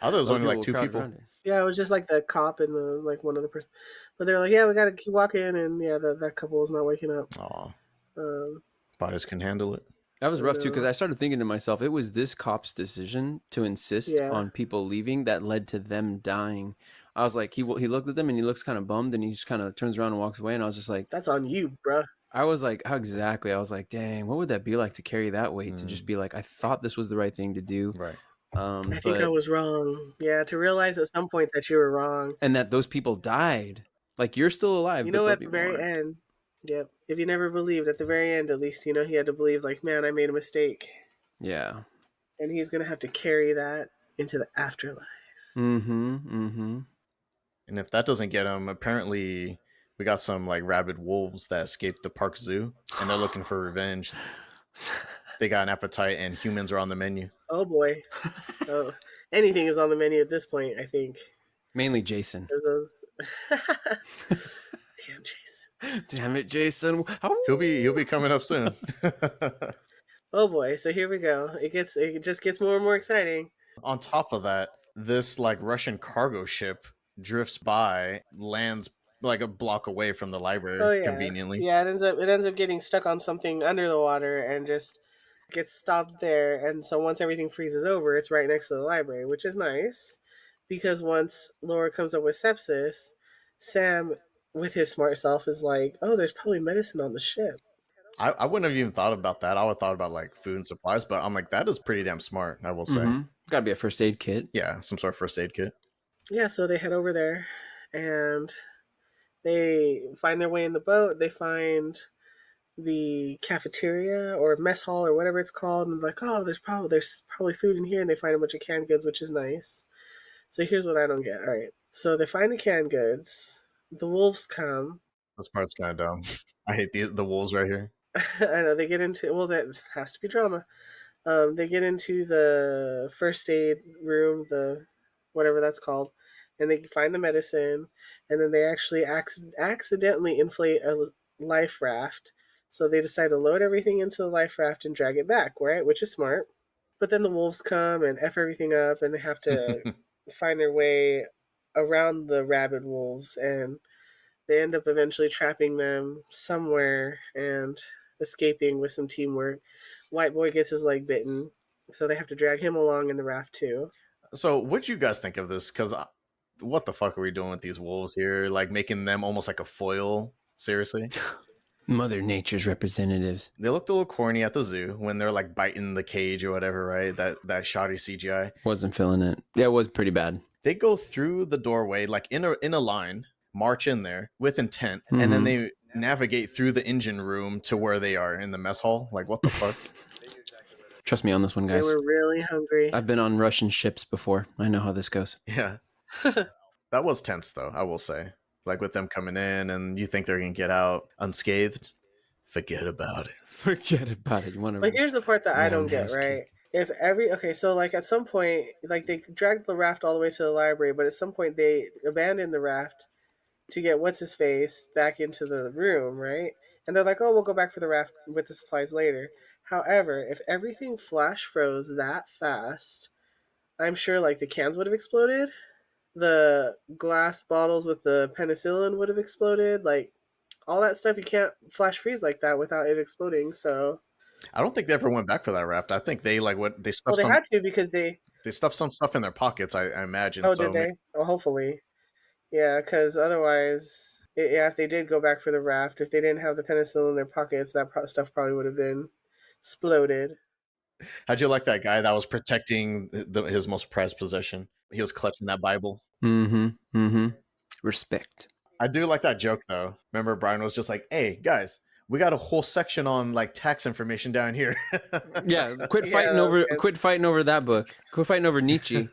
I thought it was only like 2 people. Yeah, it was just like the cop and the like one other person. But they were like, yeah, we got to keep walking. And yeah, that couple was not waking up. Aw. Bodies can handle it. That was rough too, because I started thinking to myself, it was this cop's decision to insist on people leaving that led to them dying. I was like, he looked at them and he looks kind of bummed and he just kind of turns around and walks away. And I was just like, that's on you, bruh. I was like, how exactly? I was like, dang, what would that be like to carry that weight? To just be like, I thought this was the right thing to do. Right. I think I was wrong. Yeah, to realize at some point that you were wrong. And that those people died. Like, you're still alive. You know, at the very end. Yep. If you never believed, at the very end, at least, you know, he had to believe, like, man, I made a mistake. Yeah. And he's going to have to carry that into the afterlife. And if that doesn't get him, apparently we got some, like, rabid wolves that escaped the park zoo, and they're looking for revenge. They got an appetite, and humans are on the menu. Oh, boy. Oh, anything is on the menu at this point, I think. Mainly Jason. Damn, Jason. Damn it, Jason. He'll be coming up soon. Oh boy, so here we go. It just gets more and more exciting. On top of that, this like Russian cargo ship drifts by, lands like a block away from the library conveniently. Yeah, it ends up getting stuck on something under the water and just gets stopped there. And so once everything freezes over, it's right next to the library, which is nice because once Laura comes up with sepsis, Sam, with his smart self, is like, oh, there's probably medicine on the ship. I wouldn't have even thought about that. I would have thought about like food and supplies, but I'm like, that is pretty damn smart, I will say. Gotta be a first aid kit. Yeah, some sort of first aid kit. Yeah, so they head over there and they find their way in the boat. They find the cafeteria or mess hall or whatever it's called, and like, oh, there's probably food in here, and they find a bunch of canned goods, which is nice. So here's what I don't get. All right, so they find the canned goods. The wolves come. This part's kind of dumb. I hate the wolves right here. I know they get into, well, that has to be drama. They get into the first aid room, the whatever that's called, and they find the medicine, and then they actually accidentally inflate a life raft. So they decide to load everything into the life raft and drag it back, right? Which is smart. But then the wolves come and F everything up, and they have to find their way around the rabid wolves, and they end up eventually trapping them somewhere and escaping with some teamwork. White boy gets his leg bitten, so they have to drag him along in the raft too. So what'd you guys think of this? Because what the fuck are we doing with these wolves here? Like making them almost like a foil? Seriously? Mother Nature's representatives. They looked a little corny at the zoo when they're like biting the cage or whatever, right? That shoddy CGI. Wasn't feeling it. Yeah, it was pretty bad. They go through the doorway like in a line, march in there with intent, and then they navigate through the engine room to where they are in the mess hall. Like, what the fuck? Trust me on this one, guys. They were really hungry. I've been on Russian ships before. I know how this goes. Yeah. That was tense, though, I will say. Like, with them coming in and you think they're going to get out unscathed. Forget about it. Forget about it. You want to? But here's the part that I don't get, right? So like at some point, like they dragged the raft all the way to the library, but at some point they abandoned the raft to get what's his face back into the room, right? And they're like, oh, we'll go back for the raft with the supplies later. However, if everything flash froze that fast, I'm sure like the cans would have exploded. The glass bottles with the penicillin would have exploded. Like all that stuff, you can't flash freeze like that without it exploding. So I don't think they ever went back for that raft. I think they stuffed. Well, they had to because they stuffed some stuff in their pockets. I imagine. Oh, did they? Oh, hopefully. Yeah, because otherwise, if they did go back for the raft, if they didn't have the penicillin in their pockets, that stuff probably would have been exploded. How'd you like that guy that was protecting his most prized possession? He was clutching that Bible. Respect. I do like that joke though. Remember, Brian was just like, "Hey guys, we got a whole section on like tax information down here." Yeah, quit Yeah, fighting that was over good. quit fighting over that book. Quit fighting over Nietzsche.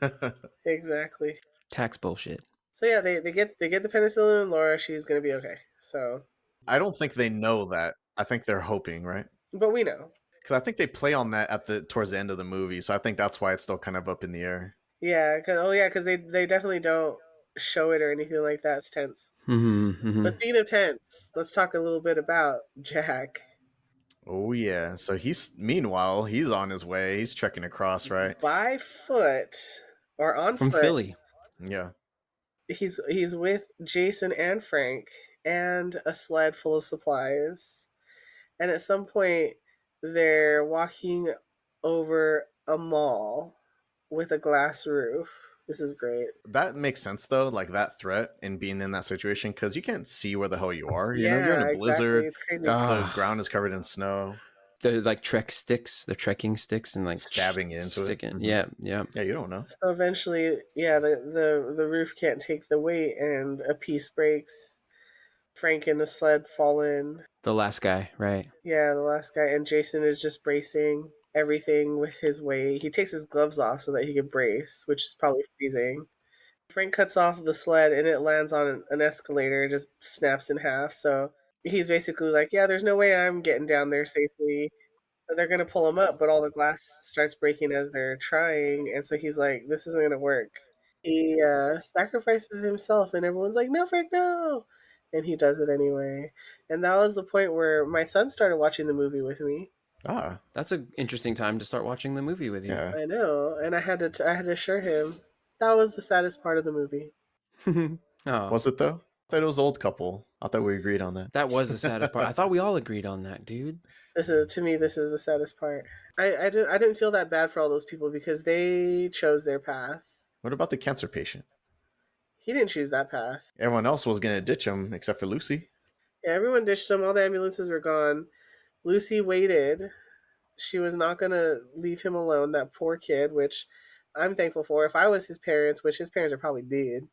Exactly. Tax bullshit. So yeah, they get the penicillin and Laura, she's gonna be okay. So I don't think they know that. I think they're hoping, right? but we know. Because I think they play on that at the towards the end of the movie, so I think that's why it's still kind of up in the air. Yeah, because they definitely don't show it or anything like that. It's tense. But speaking of tense, let's talk a little bit about Jack. Oh yeah. So meanwhile he's on his way. He's trekking across, right? By foot or on From foot, Philly. Yeah. he's with Jason and Frank and a sled full of supplies. And at some point they're walking over a mall with a glass roof. This is great. That makes sense though, like that threat and being in that situation, because you can't see where the hell you are. You know, you're in a Yeah, exactly. blizzard. It's crazy. The Ah, ground is covered in snow. they're like the trekking sticks, and like Stabbing into it. sticking. Mhm. Yeah, yeah. Yeah, you don't know. So eventually, yeah, the roof can't take the weight and a piece breaks. Frank and the sled fall in. The last guy, right? Yeah, the last guy, and Jason is just bracing everything with his weight. He takes his gloves off so that he can brace, which is probably freezing. Frank cuts off the sled and it lands on an escalator and just snaps in half. So he's basically like, yeah, there's no way I'm getting down there safely. They're going to pull him up, but all the glass starts breaking as they're trying. And so he's like, this isn't going to work. He sacrifices himself, and everyone's like, no, Frank, no. And he does it anyway. And that was the point where my son started watching the movie with me. Ah, That's an interesting time to start watching the movie with you. yeah. I know, and I had to assure him that was the saddest part of the movie. Oh, Was it though? I thought it was old couple. I thought we agreed on that. that was the saddest part. I thought we all agreed on that, dude. This is to me, this is the saddest part. I didn't feel that bad for all those people because they chose their path. What about the cancer patient? He didn't choose that path. Everyone else was gonna ditch him except for Lucy. Yeah, everyone ditched him. All the ambulances were gone. Lucy waited. She was not going to leave him alone, that poor kid, which I'm thankful for. If I was his parents, which his parents are probably dead,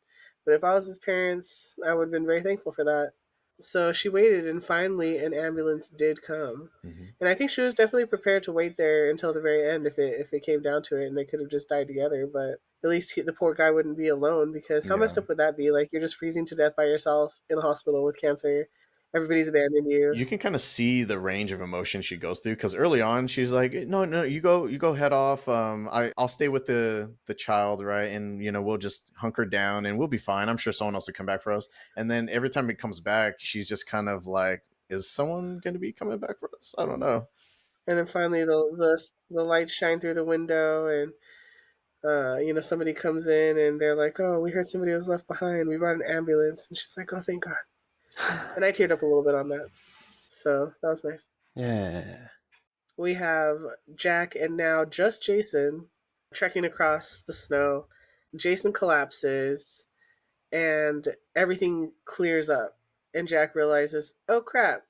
but if I was his parents, I would have been very thankful for that. So she waited, and finally, an ambulance did come. Mm-hmm. And I think she was definitely prepared to wait there until the very end if it came down to it, and they could have just died together. But at least the poor guy wouldn't be alone, because how messed up would that be? Like, you're just freezing to death by yourself in a hospital with cancer. Everybody's abandoned you. You can kind of see the range of emotion she goes through, because early on she's like, no, you go head off. I'll stay with the child, right? And we'll just hunker down and we'll be fine. I'm sure someone else will come back for us. And then every time it comes back, she's just kind of like, is someone going to be coming back for us? I don't know. And then finally, the lights shine through the window, and somebody comes in, and they're like, "Oh, we heard somebody was left behind. We brought an ambulance." And she's like, "Oh, thank God." And I teared up a little bit on that, so that was nice. Yeah. We have Jack and now just Jason trekking across the snow. Jason collapses, and everything clears up, and Jack realizes, "Oh crap,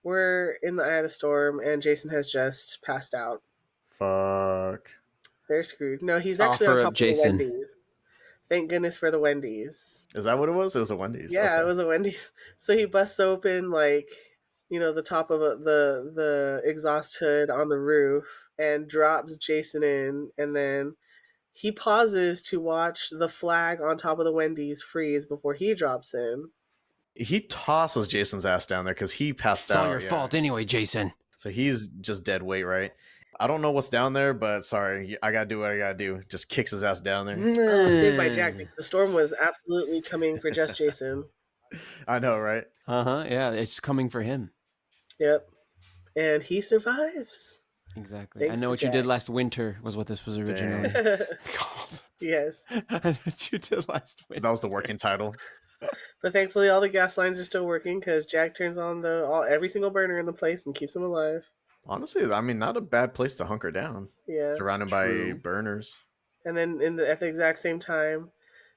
we're in the eye of the storm, and Jason has just passed out." Fuck. They're screwed. No, he's actually on Offer top up of the Jason. Wendy's. Thank goodness for the Wendy's. Is that what it was? It was a Wendy's. Yeah, Okay. it was a Wendy's. So he busts open the top of the exhaust hood on the roof and drops Jason in, and then he pauses to watch the flag on top of the Wendy's freeze before he drops in. He tosses Jason's ass down there because he passed It's out. all your fault anyway, Jason. So he's just dead weight, right? I don't know what's down there, but sorry, I gotta do what I gotta do. Just kicks his ass down there. Oh, saved by Jack. The storm was absolutely coming for just Jason. I know, right? Uh-huh. Yeah, it's coming for him. Yep. And he survives. Exactly. Thanks I know to what you did Jack. last winter was what this was originally called. Yes. I know what you did last winter. That was the working title. But thankfully, all the gas lines are still working because Jack turns on every single burner in the place and keeps him alive. Honestly, I mean, not a bad place to hunker down. Yeah. Surrounded by burners. And then at the exact same time,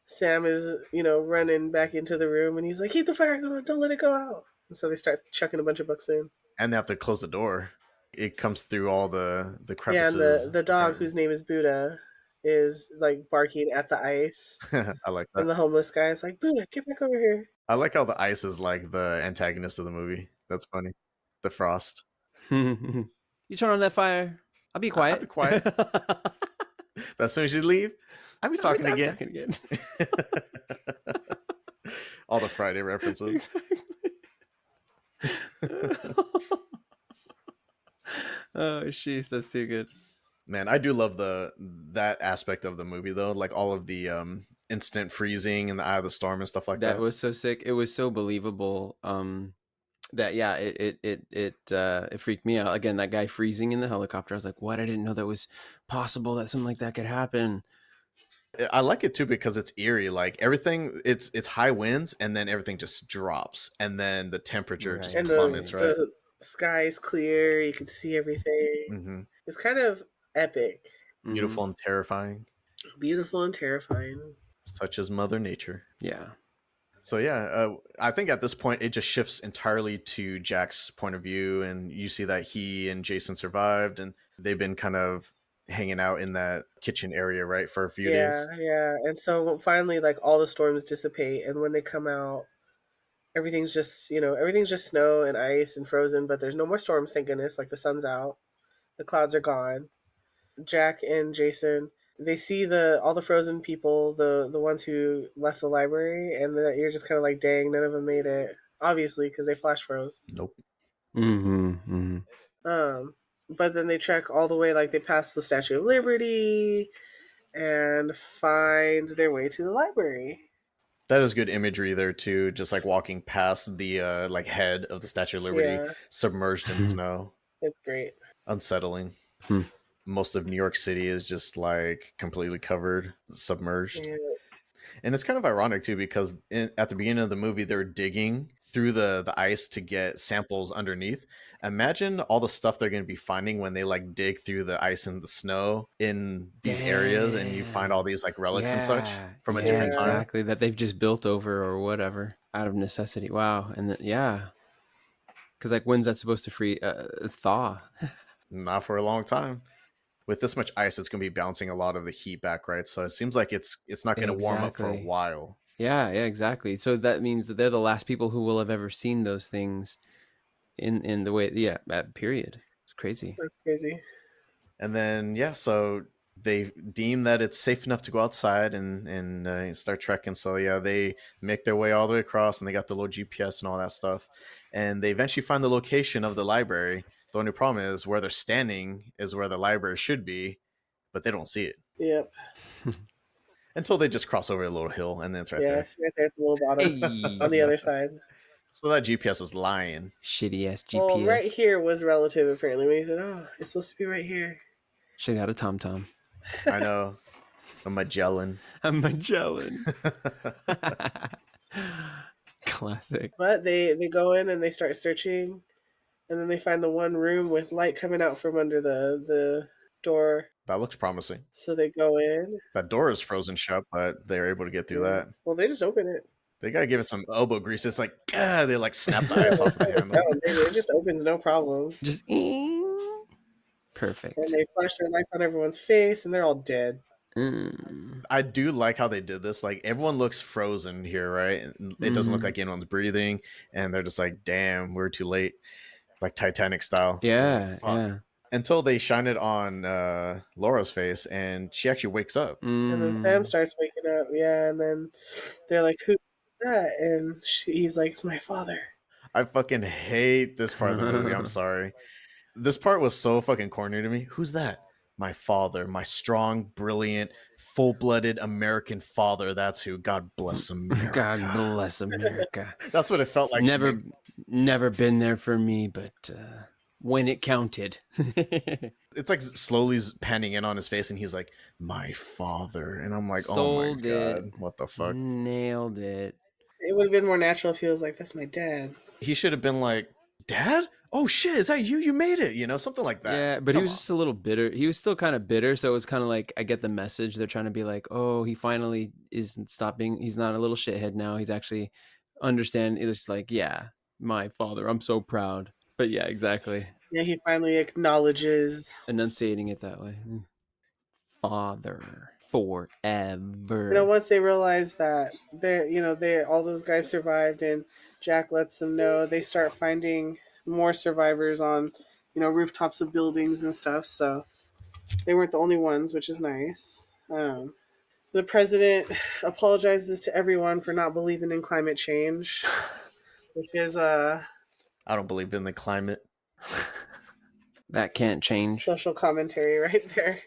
Sam is running back into the room, and he's like, "Keep the fire going! Don't let it go out!" And so they start chucking a bunch of books in. And they have to close the door. It comes through all the Yeah, and crevices. the dog whose name is Buddha is like barking at the ice, I like that. and the homeless guy is like, Buddha, get back over here. I like how the ice is like the antagonist of the movie. That's funny. The frost. You turn on that fire. I'll be I'll be quiet. quiet. But as soon as you leave, I'll be talking I'm again. talking again. All the Friday references. Oh, jeez, that's too good. Man, I do love that aspect of the movie though, like all of the instant freezing in the eye of the storm and stuff like That that. was so sick. It was so believable. That yeah, it freaked me out. Again, that guy freezing in the helicopter. I was like, what? I didn't know that was possible. That something like that could happen. I like it too because it's eerie. Like everything, it's high winds, and then everything just drops, and then the temperature just And plummets. Right. the sky's clear, you can see everything. Mm-hmm. It's kind of epic. Beautiful and terrifying. Beautiful and terrifying. Such as Mother Nature. Yeah. So yeah, I think at this point it just shifts entirely to Jack's point of view, and you see that he and Jason survived, and they've been kind of hanging out in that kitchen area, right, for a few days. Yeah. And so finally, like, all the storms dissipate, and when they come out, everything's just, everything's just snow and ice and frozen, but there's no more storms, thank goodness. Like, the sun's out, the clouds are gone. Jack and Jason, they see all the frozen people, the ones who left the library, and you're just kind of like, dang, none of them made it. Obviously, because they flash froze. Nope. But then they trek all the way, like they pass the Statue of Liberty and find their way to the library. That is good imagery there too, just like walking past the like head of the Statue of Liberty submerged in snow. It's great. Unsettling. Most of New York City is just like completely covered, submerged. Yeah. And it's kind of ironic too because at the beginning of the movie they're digging through the ice to get samples underneath. Imagine all the stuff they're going to be finding when they like dig through the ice and the snow in these areas, and you find all these like relics and such from a different time. Exactly, that they've just built over or whatever out of necessity. Wow. And because like when's that supposed to thaw? Not for a long time. With this much ice, it's going to be bouncing a lot of the heat back, right? So it seems like it's not going to warm up for a while. Yeah, exactly. So that means that they're the last people who will have ever seen those things in the way, that period. It's crazy. That's crazy. And then, so they deem that it's safe enough to go outside and start trekking. So, they make their way all the way across, and they got the little GPS and all that stuff. And they eventually find the location of the library. The only problem is where they're standing is where the library should be, but they don't see it. Yep. Until they just cross over a little hill, and then it's right there. It's right there at the little bottom on the other side. So that GPS was lying. Shitty ass GPS. Well, right here was relative, apparently, when he said, oh, it's supposed to be right here. Should have had a TomTom. I know. A Magellan. A Magellan. Classic. But they go in and they start searching, and then they find the one room with light coming out from under the door. That looks promising. So they go in. That door is frozen shut, but they're able to get through that. Well, they just open it. They gotta give it some elbow grease. It's like, they like snap the ice off of the handle. It just opens, no problem. Just perfect. And they flash their lights on everyone's face, and they're all dead. I do like how they did this. Like everyone looks frozen here, right? It doesn't look like anyone's breathing, and they're just like, "Damn, we're too late," like Titanic style. Yeah. Until they shine it on Laura's face, and she actually wakes up. And then Sam starts waking up. Yeah, and then they're like, "Who's that?" And he's like, "It's my father." I fucking hate this part of the movie. I'm sorry. This part was so fucking corny to me. Who's that? My father, my strong, brilliant, full-blooded American father. That's who. God bless America. God bless America. That's what it felt like. Never been there for me, but when it counted. It's like slowly panning in on his face, and he's like, my father. And I'm like, oh my God, what the fuck? Nailed it. It would have been more natural if he was like, that's my dad. He should have been like, Dad? Oh shit, is that you? You made it, something like that. Yeah, but he was just a little bitter. He was still kind of bitter, so it was kind of like, I get the message. They're trying to be like, oh, he finally isn't stopping. He's not a little shithead now. He's actually understand. It's like, yeah, my father. I'm so proud. But yeah, exactly. Yeah, he finally acknowledges. Enunciating it that way. Father forever. Once they realize that they all those guys survived, and Jack lets them know, they start finding more survivors on, rooftops of buildings and stuff. So they weren't the only ones, which is nice. The president apologizes to everyone for not believing in climate change, which is a I don't believe in the climate. That can't change. social commentary right there.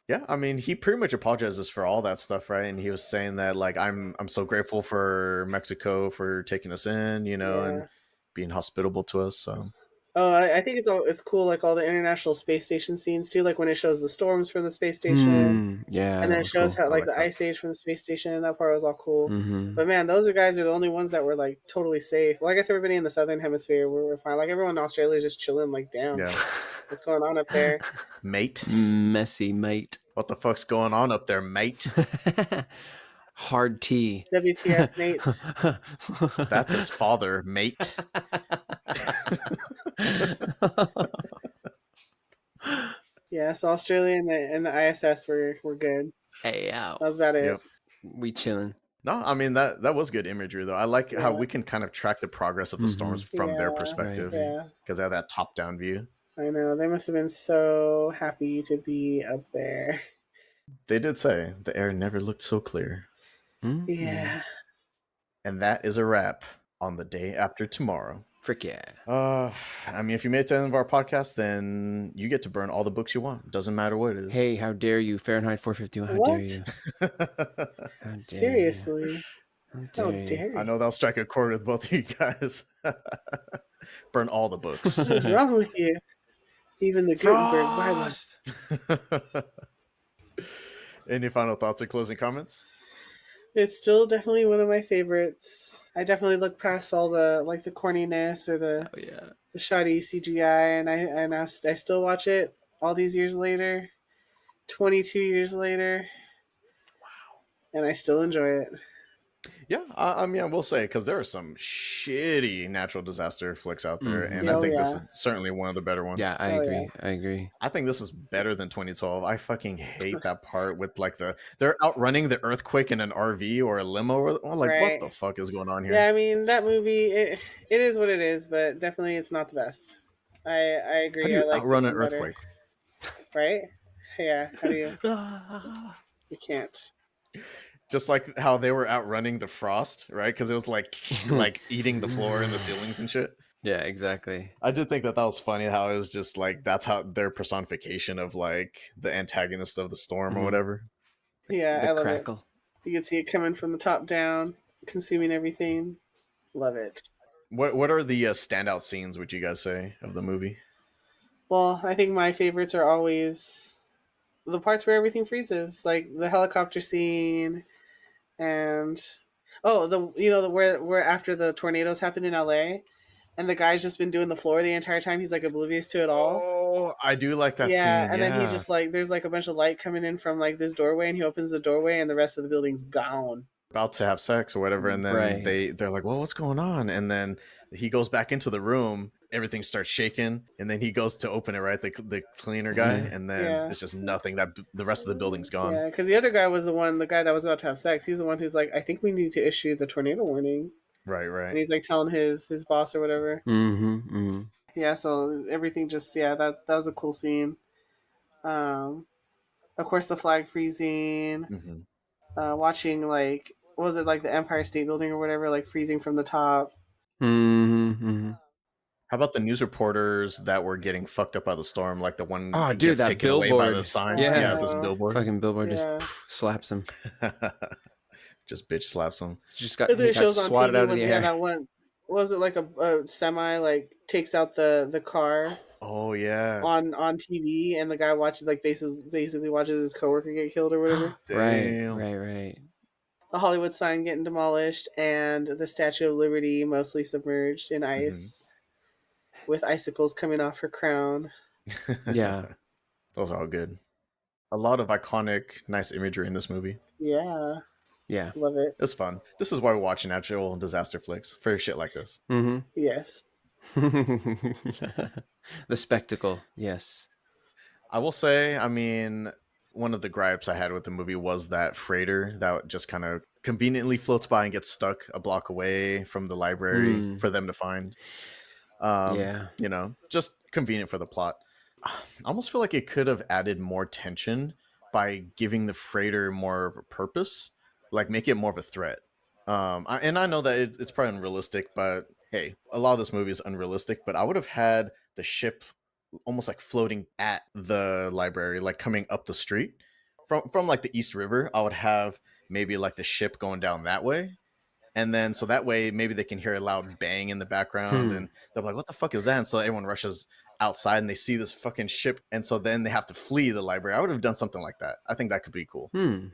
Yeah, I mean, he pretty much apologizes for all that stuff, right? And he was saying that like I'm so grateful for Mexico for taking us in, and Yeah. being hospitable to us. So Oh, I think it's cool, like all the International Space Station scenes too, like when it shows the storms from the space station, Yeah, and then that it was shows cool. how I like like the that. ice age from the space station. That part was all cool. Mm-hmm. But man, those guys are the only ones that were like totally safe. Well, I guess everybody in the southern hemisphere were fine. Like everyone in Australia is just chilling. Like, damn, Yeah, what's going on up there? mate. Messy mate. What the fuck's going on up there, mate? Hard T. WTF, mate? That's his father, mate. Yeah, so Australia and the ISS were good. Hey, That out. was about it. Yep. We chilling. No, I mean that was good imagery though. I like how Yeah, we can kind of track the progress of the storms from their yeah, perspective Right. yeah. because they have that top-down view. I know they must have been so happy to be up there. They did say the air never looked so clear. Mm-hmm. Yeah. And that is a wrap on the day after tomorrow. Frick yeah. I mean, if you made it to the end of our podcast, then you get to burn all the books you want. Doesn't matter what it is. Hey, how dare you? Fahrenheit 451. How dare What? you? How dare Seriously? you? How you? dare I you? know that'll strike a chord with both of you guys. Burn all the books. What is wrong with you? Even the Gutenberg Bible. Frost. Any final thoughts or closing comments? It's still definitely one of my favorites. I definitely look past all the like the corniness or the Oh yeah. the shoddy CGI, and I still watch it all these years later, 22 years later, and I still enjoy it. Yeah, I mean, I will say because there are some shitty natural disaster flicks out there, and I Oh think this yeah, is certainly one of the better ones. Yeah, I oh agree. yeah. I agree. I think this is better than 2012. I fucking hate that part with like they're outrunning the earthquake in an RV or a limo. Or like, what the Right. fuck is going on Yeah, here? I mean that movie. It is what it is, but definitely it's not the best. I How do agree. I you like this outrun an one better. earthquake? Right? Yeah. How do you can't? Just like how they were outrunning the frost, right? Because it was like eating the floor and the ceilings and shit. Yeah, exactly. I did think that was funny. How it was just like that's how their personification of like the antagonist of the storm or whatever. Yeah, The I love it. crackle. You can see it coming from the top down, consuming everything. Love it. What are the standout scenes? Would you guys say of the movie? Well, I think my favorites are always the parts where everything freezes, like the helicopter scene, and the where after the tornadoes happened in LA, and the guy's just been doing the floor the entire time. He's like oblivious to it all. Oh, I do like that Yeah, scene. and then he's Yeah, just like, there's like a bunch of light coming in from like this doorway, and he opens the doorway, and the rest of the building's gone. about to have sex or whatever, and then Right. they're like, "Well, what's going on?" And then he goes back into the room. Everything starts shaking, and then he goes to open it. Right, the cleaner guy, Yeah. and then Yeah, it's just nothing. That the rest of the building's gone. yeah, because the other guy was the guy that was about to have sex. He's the one who's like, I think we need to issue the tornado warning, Right, and right. he's like telling his boss or whatever. Mm-hmm. Mm-hmm. Yeah, so everything just that was a cool scene. Um, of course, the flag freezing, Mm-hmm. watching like what was it, like the Empire State Building or whatever, like freezing from the top. Mm-hmm. Mm-hmm. How about the news reporters that were getting fucked up by the storm? Like the one Oh, dude, gets that taken away by the billboard. sign. Oh, I Yeah, Yeah. this know. billboard. Fucking billboard just Yeah. slaps him. Just bitch slaps him. And then He it got shows on swatted TV out of when the air. that one was it like a semi like takes out the car Oh yeah. on TV, and the guy watches like basically watches his coworker get killed or whatever. Right, Damn. right. The Hollywood sign getting demolished, and the Statue of Liberty mostly submerged in Mm-hmm. ice, with icicles coming off her crown. Yeah. Those are all good. A lot of iconic, nice imagery in this movie. Yeah, Yeah. love it. It's fun. This is why we watch natural disaster flicks for shit like this. Mm-hmm. Yes. The spectacle, yes. I will say, I mean, one of the gripes I had with the movie was that freighter that just kind of conveniently floats by and gets stuck a block away from the library Hmm. for them to find. Yeah. Just convenient for the plot. I almost feel like it could have added more tension by giving the freighter more of a purpose, like make it more of a threat. And I know that it's probably unrealistic, but hey, a lot of this movie is unrealistic. But I would have had the ship almost like floating at the library, like coming up the street from like the East River. I would have maybe like the ship going down that way, and then so that way maybe they can hear a loud bang in the background, Hmm. and they're like, "What the fuck is that?" And so everyone rushes outside and they see this fucking ship, and so then they have to flee the library. I would have done something like that. I think that could be cool. Hmm.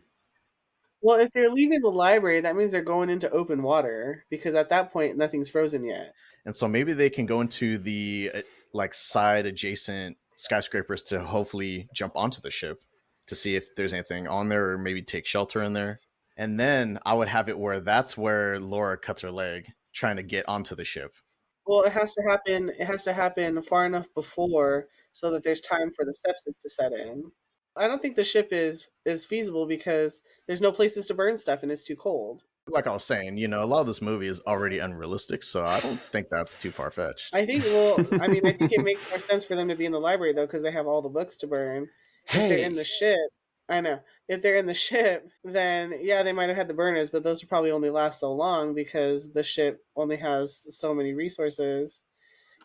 Well, if they're leaving the library, that means they're going into open water because at that point nothing's frozen yet. And so maybe they can go into the like side adjacent skyscrapers to hopefully jump onto the ship to see if there's anything on there, or maybe take shelter in there. And then I would have it where that's where Laura cuts her leg trying to get onto the ship. Well, it has to happen. It has to happen far enough before so that there's time for the sepsis to set in. I don't think the ship is feasible because there's no places to burn stuff and it's too cold. Like I was saying, a lot of this movie is already unrealistic, so I don't think that's too far fetched. I think. Well, I mean, I think it makes more sense for them to be in the library though because they have all the books to burn. If they're in Hey. the ship, I know. If they're in the ship, then yeah, they might have had the burners, but those will probably only last so long because the ship only has so many resources.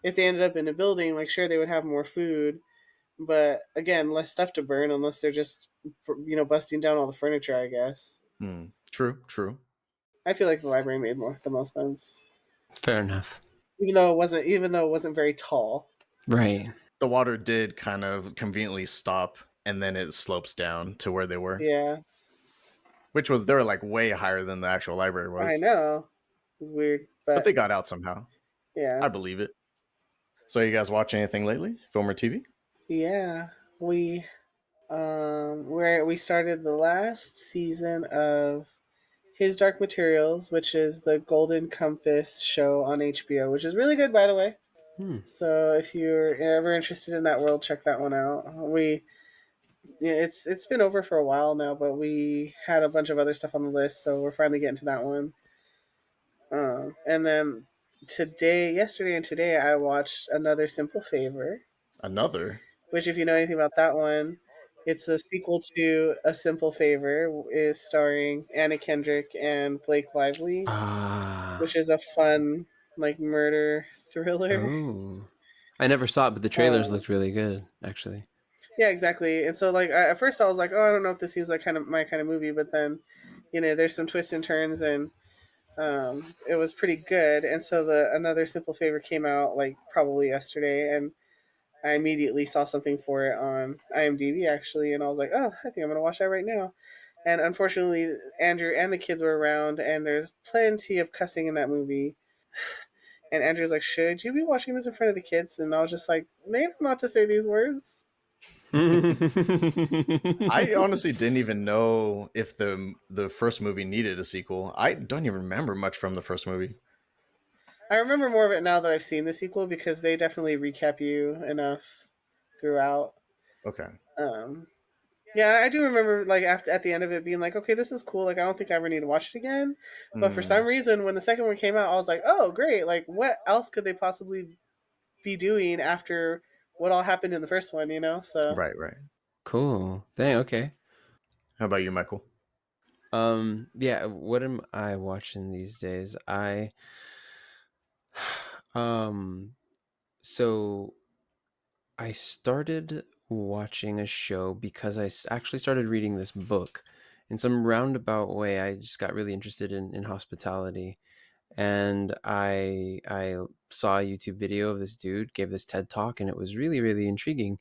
If they ended up in a building, like sure they would have more food, but again, less stuff to burn unless they're just busting down all the furniture. I guess. True, true. I feel like the library made the most sense, Fair enough. even though it wasn't very tall. Right. The water did kind of conveniently stop, and then it slopes down to where they were, Yeah, which was, they were like way higher than the actual library I was. know. It's weird, But but they got out somehow. yeah, I believe it. So you guys watch anything lately? Film or TV? yeah. We started the last season of His Dark Materials, which is the Golden Compass show on HBO, which is really good, by the way. Hmm. So if you're ever interested in that world, check that one out. Yeah, it's been over for a while now, but we had a bunch of other stuff on the list, so we're finally getting to that one. And then yesterday and today, I watched Another Simple Favor, Another? which, if you know anything about that one, it's a sequel to A Simple Favor, is starring Anna Kendrick and Blake Lively, Ah. which is a fun like murder thriller. Oh. I never saw it, but the trailers Um, looked really good, actually. yeah, exactly. And so like at first I was like, oh, I don't know if this seems like kind of my kind of movie, but then there's some twists and turns, and it was pretty good. And so the Another Simple Favor came out like probably yesterday, and I immediately saw something for it on IMDb actually, and I was like, oh, I think I'm gonna watch that right now. And unfortunately, Andrew and the kids were around, and there's plenty of cussing in that movie. And Andrew's like, should you be watching this in front of the kids? And I was just like, they know not to say these words. I honestly didn't even know if the first movie needed a sequel. I don't even remember much from the first movie. I remember more of it now that I've seen the sequel because they definitely recap you enough throughout. Okay. Um, yeah, I do remember like after at the end of it being like, okay, this is cool. Like I don't think I ever need to watch it again. But for some Mm, reason, when the second one came out, I was like, oh, great! Like what else could they possibly be doing after what all happened in the first one? So right, right. Cool. Dang, okay. How about you, Michael? Yeah, what am I watching these days? Um so I started watching a show because actually started reading this book. In some roundabout way, I just got really interested in hospitality, and I saw a YouTube video of this dude gave this TED talk, and it was really really intriguing.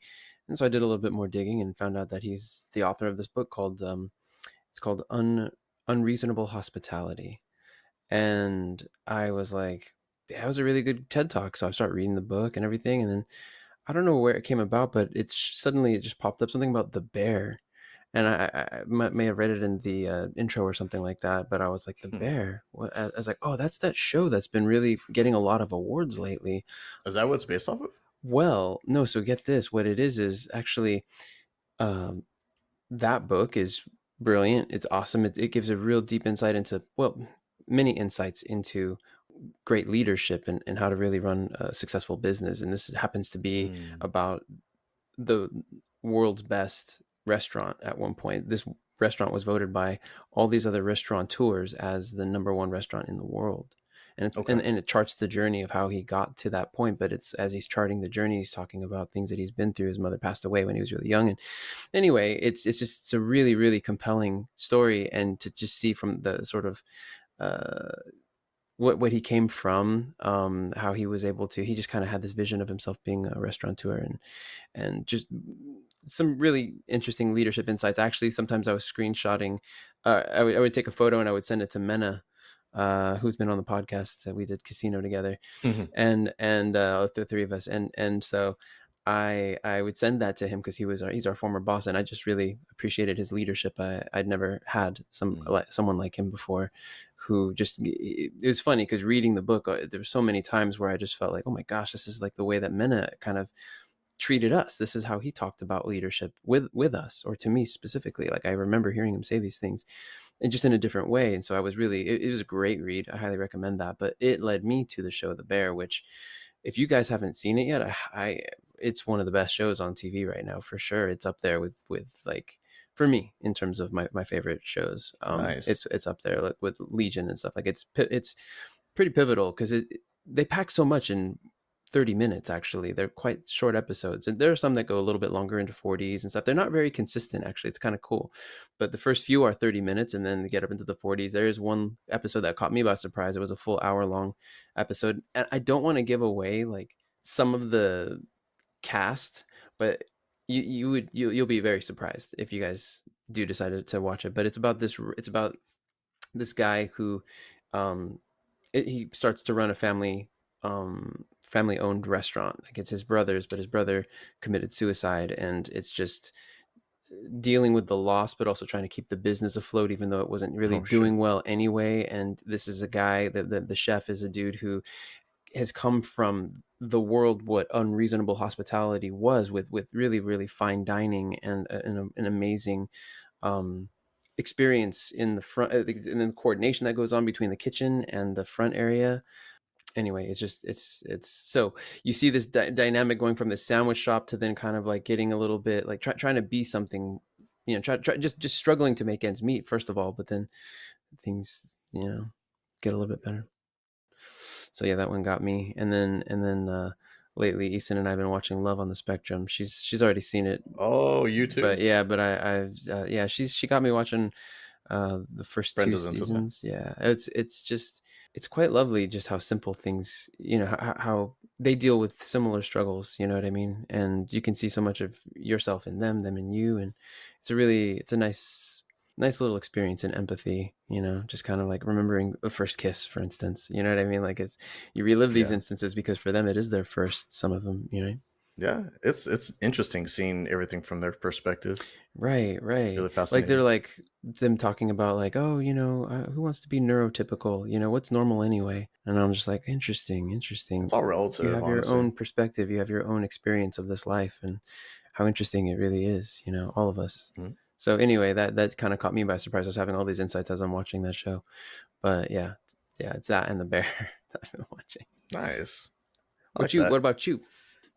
And so I did a little bit more digging and found out that he's the author of this book called it's called Unreasonable Hospitality. And I was like, yeah, that was a really good TED talk. So I started reading the book and everything, and then I don't know where it came about, but suddenly it just popped up something about the bear, and I may have read it in the intro or something like that. But I was like, the Hmm. bear. What? I was like, oh, that's that show that's been really getting a lot of awards lately. Is that what it's based off of? Well, no. So get this. What it is actually um, that book is brilliant. It's awesome. It gives a real deep insight into, well, many insights into great leadership and how to really run a successful business. And this happens to be Mm. about the world's best restaurant at one point. This restaurant was voted by all these other restaurateurs as the number one restaurant in the world. Okay. And it charts the journey of how he got to that point. But it's as he's charting the journey, he's talking about things that he's been through. His mother passed away when he was really young. And anyway, it's a really, really compelling story. And to just see from the sort of uh, what he came from, how he was able to, he just kind of had this vision of himself being a restaurateur and just some really interesting leadership insights. Actually, sometimes I was screenshotting. I would take a photo and I would send it to Mena, who's been on the podcast. We did Casino together, Mhm. and the three of us, and so I would send that to him because he's our former boss, and I just really appreciated his leadership. I'd never had Mm. someone like him before, who just, it was funny because reading the book, there were so many times where I just felt like, oh my gosh, this is like the way that Mena kind of treated us. This is how he talked about leadership with us, or to me specifically. Like I remember hearing him say these things, and just in a different way. And so I was really, it was a great read. I highly recommend that. But it led me to the show The Bear, which, if you guys haven't seen it yet, it's one of the best shows on TV right now for sure. It's up there with like, for me, in terms of my favorite shows. Nice. It's up there, like with Legion and stuff. Like it's pretty pivotal because they pack so much in 30 minutes. Actually, they're quite short episodes, and there are some that go a little bit longer into 40s and stuff. They're not very consistent, actually. It's kind of cool, but the first few are 30 minutes, and then they get up into the 40s. There is one episode that caught me by surprise. It was a full hour long episode, and I don't want to give away like some of the cast, but you'll be very surprised if you guys do decide to watch it. But it's about this guy who, um he starts to run a family owned restaurant. Like it's his brother's, but his brother committed suicide, and it's just dealing with the loss, but also trying to keep the business afloat, even though it wasn't really Oh shit. doing well anyway. And this is a guy, the chef is a dude who has come from the world, what unreasonable hospitality was, with really, really fine dining and an amazing um, experience in the front, and then the coordination that goes on between the kitchen and the front area. Anyway, it's just it's so you see this dynamic going from the sandwich shop to then kind of like getting a little bit like trying to be something, try just struggling to make ends meet first of all, but then things, get a little bit better. So yeah, that one got me. And then lately, Easton and I've been watching Love on the Spectrum. She's already seen it, Oh, you but too. yeah, but yeah, she got me watching the first two Brenda's into that. seasons. Yeah, it's just, it's quite lovely just how simple things, how they deal with similar struggles, you know what I mean? And you can see so much of yourself in them in you, and it's a nice little experience in empathy, just kind of like remembering a first kiss, for instance. You know what I mean? Like you relive these Yeah. instances because for them it is their first, some of them. Yeah. It's interesting seeing everything from their perspective. Right, right. Really Like they're fascinating. like them talking about like, oh, who wants to be neurotypical? What's normal anyway? And I'm just like, interesting, It's interesting. all You relative, have your honestly. own perspective, you have your own experience of this life, and how interesting it really is, all of us. Mhm. So anyway, that kind of caught me by surprise. I was having all these insights as I'm watching that show. But yeah, it's that and the bear that I've been watching. Nice. I What like you? that. What about you?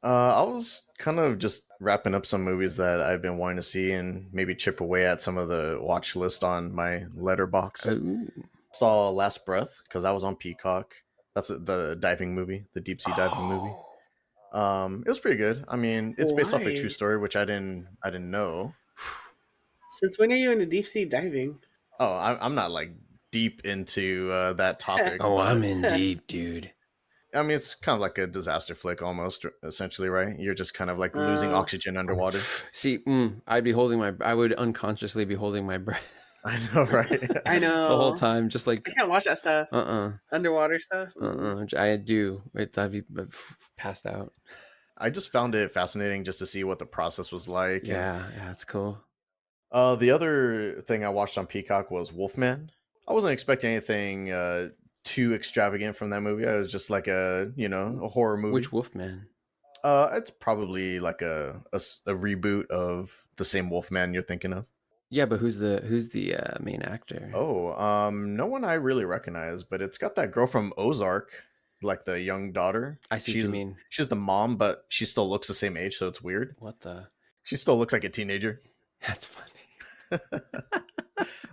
I was kind of just wrapping up some movies that I've been wanting to see and maybe chip away at some of the watch list on my letterboxed. Oh, Saw Last Breath because I was on Peacock. That's the diving movie, the deep sea diving movie. oh, It was pretty good. I mean, it's based off a true Why? story, which I didn't know. Since when are you into deep sea diving? Oh, I'm not like deep into that topic, oh, I'm but in deep, dude. I mean, it's kind of like a disaster flick almost, essentially, right? You're just kind of like losing uh, oxygen underwater. See, I would unconsciously be holding my breath I know, right? I the whole know. time, just I like, can't watch that stuff. uh, Underwater stuff. I do. I'd be passed out. I just found it fascinating just to see what the process was like. And Yeah, it's cool. the other thing I watched on Peacock was Wolfman. I wasn't expecting anything too extravagant from that movie. I was just like a horror Which movie. Wolfman? It's probably like a reboot of the same Wolfman you're thinking of. Yeah, but who's the main actor? Oh, no one I really recognize, but it's got that girl from Ozark, like the young daughter. I see what you mean. She's the mom, but she still looks the same age, so it's weird. What the? She still looks like a teenager. That's funny.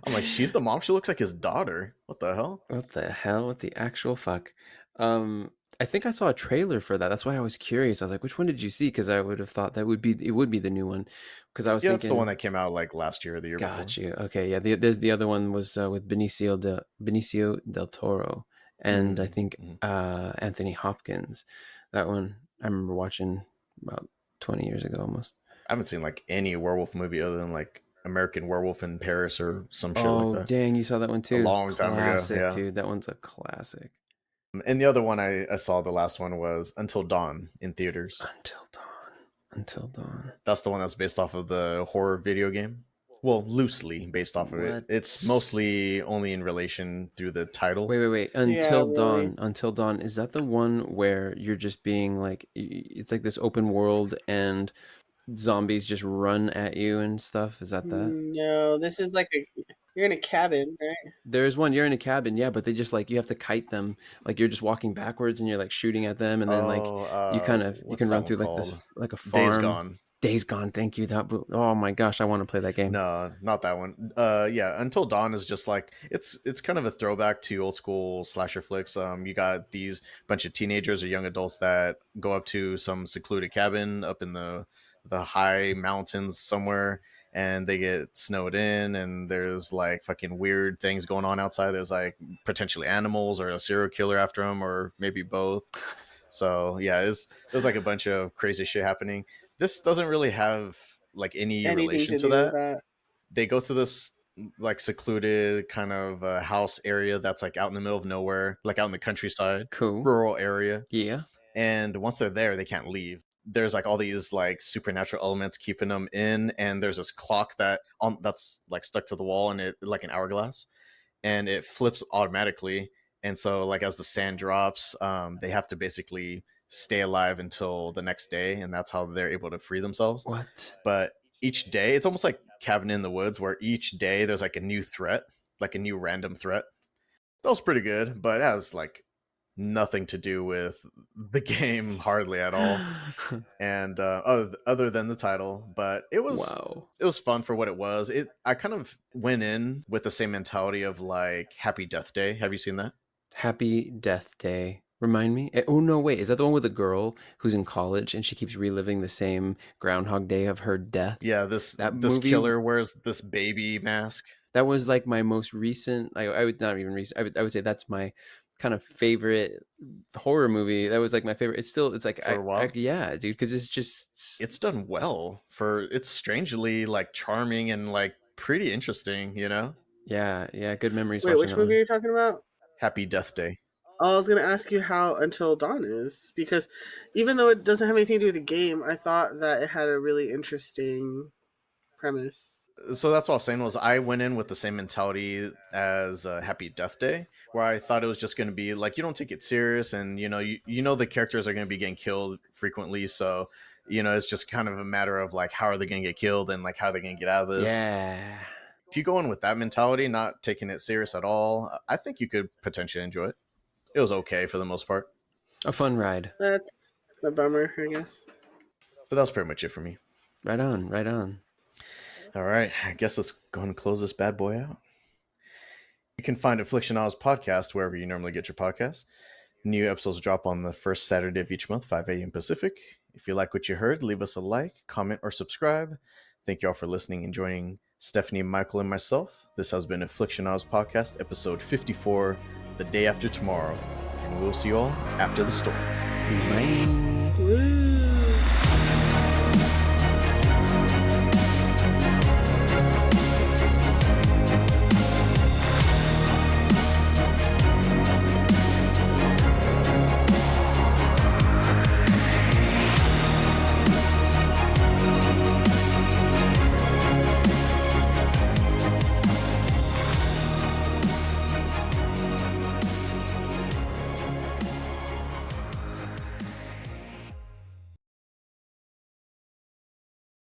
I'm like, she's the mom. She looks like his daughter. What the hell? What the hell? What the actual fuck? Um, I think I saw a trailer for that. That's why I was curious. I was like, which one did you see? Because I would have thought that would be the new one. Because I was Yeah, it's the one thinking, that came out like last year or the year before. got you. Okay, yeah. There's the other one was with Benicio del Toro, and I think Mm-hmm. Anthony Hopkins. That one I remember watching about 20 years ago almost. I haven't seen like any werewolf movie other than like American Werewolf in Paris or some shit like Oh, that. dang, you saw that one A too? long time ago, Classic, yeah. dude. That one's a classic. And the other one I saw, the last one, was Until Dawn in theaters. Until Dawn. Until Dawn. That's the one that's based off of the horror video game. Well, loosely based off of it. What? It's mostly only in relation through the title. Wait. Yeah, Until really. Dawn. Until Dawn. Is that the one where you're just being like, it's like this open world and zombies just run at you and stuff? Is that that? No, this is like you're in a cabin, right? There's one, you're in a cabin, yeah, but they just like, you have to kite them. Like you're just walking backwards and you're like shooting at them. And then like Oh, you what's can that run one through like this, called? like a Days farm. Gone. Days Gone. Thank you. Oh my gosh, I want to play that game. No, not that one. Yeah, Until Dawn is just like it's kind of a throwback to old school slasher flicks. You got these bunch of teenagers or young adults that go up to some secluded cabin up in the high mountains somewhere, and they get snowed in, and there's like fucking weird things going on outside. There's like potentially animals or a serial killer after them, or maybe both. So yeah, there's like a bunch of crazy shit happening. This doesn't really have like any Anything relation to to do with that. that? They go to this like secluded kind of house area that's like out in the middle of nowhere, like out in the countryside, Cool. rural area. Yeah. And once they're there, they can't leave. There's like all these like supernatural elements keeping them in, and there's this clock that's like stuck to the wall, and it like an hourglass, and it flips automatically. And so like as the sand drops, they have to basically stay alive until the next day, and that's how they're able to free themselves. What? But each day, it's almost like Cabin in the Woods, where each day there's like a new threat, like a new random threat. That was pretty good, but it has like nothing to do with the game hardly at all. And other than the title, but Wow. it was fun for what it was. I kind of went in with the same mentality of like Happy Death Day. Have you seen that? Happy Death Day. Remind me. Oh no, wait. Is that the one with the girl who's in college and she keeps reliving the same Groundhog Day of her death? Yeah, this That this movie, killer wears this baby mask. that was like my most recent. I would not even recent. I would say that's my kind of favorite horror movie. That was like my favorite. It's still. It's like For a while. yeah, dude. Because it's just. It's done well for it's strangely like charming and like pretty interesting, Yeah. Good memories Wait, watching which that movie are one. you talking about? Happy Death Day. Oh, I was gonna ask you how Until Dawn is, because even though it doesn't have anything to do with the game, I thought that it had a really interesting premise. So that's what I was saying was I went in with the same mentality as Happy Death Day, where I thought it was just going to be like you don't take it serious, and you know the characters are going to be getting killed frequently, so it's just kind of a matter of like how are they going to get killed and like how are they going to get out of this. Yeah. If you go in with that mentality, not taking it serious at all, I think you could potentially enjoy it. It was okay for the most part, A fun ride. That's a bummer, I guess. but that was pretty much it for me. Right on. Right on. All right, I guess let's go and close this bad boy out. You can find Aflixionados podcast wherever you normally get your podcasts. New episodes drop on the first Saturday of each month, 5 a.m. Pacific. If you like what you heard, leave us a like, comment, or subscribe. Thank you all for listening and joining Stephanie, Michael, and myself. This has been Aflixionados podcast, episode 54, The Day After Tomorrow. And we'll see you all after the storm. Bye. Woo!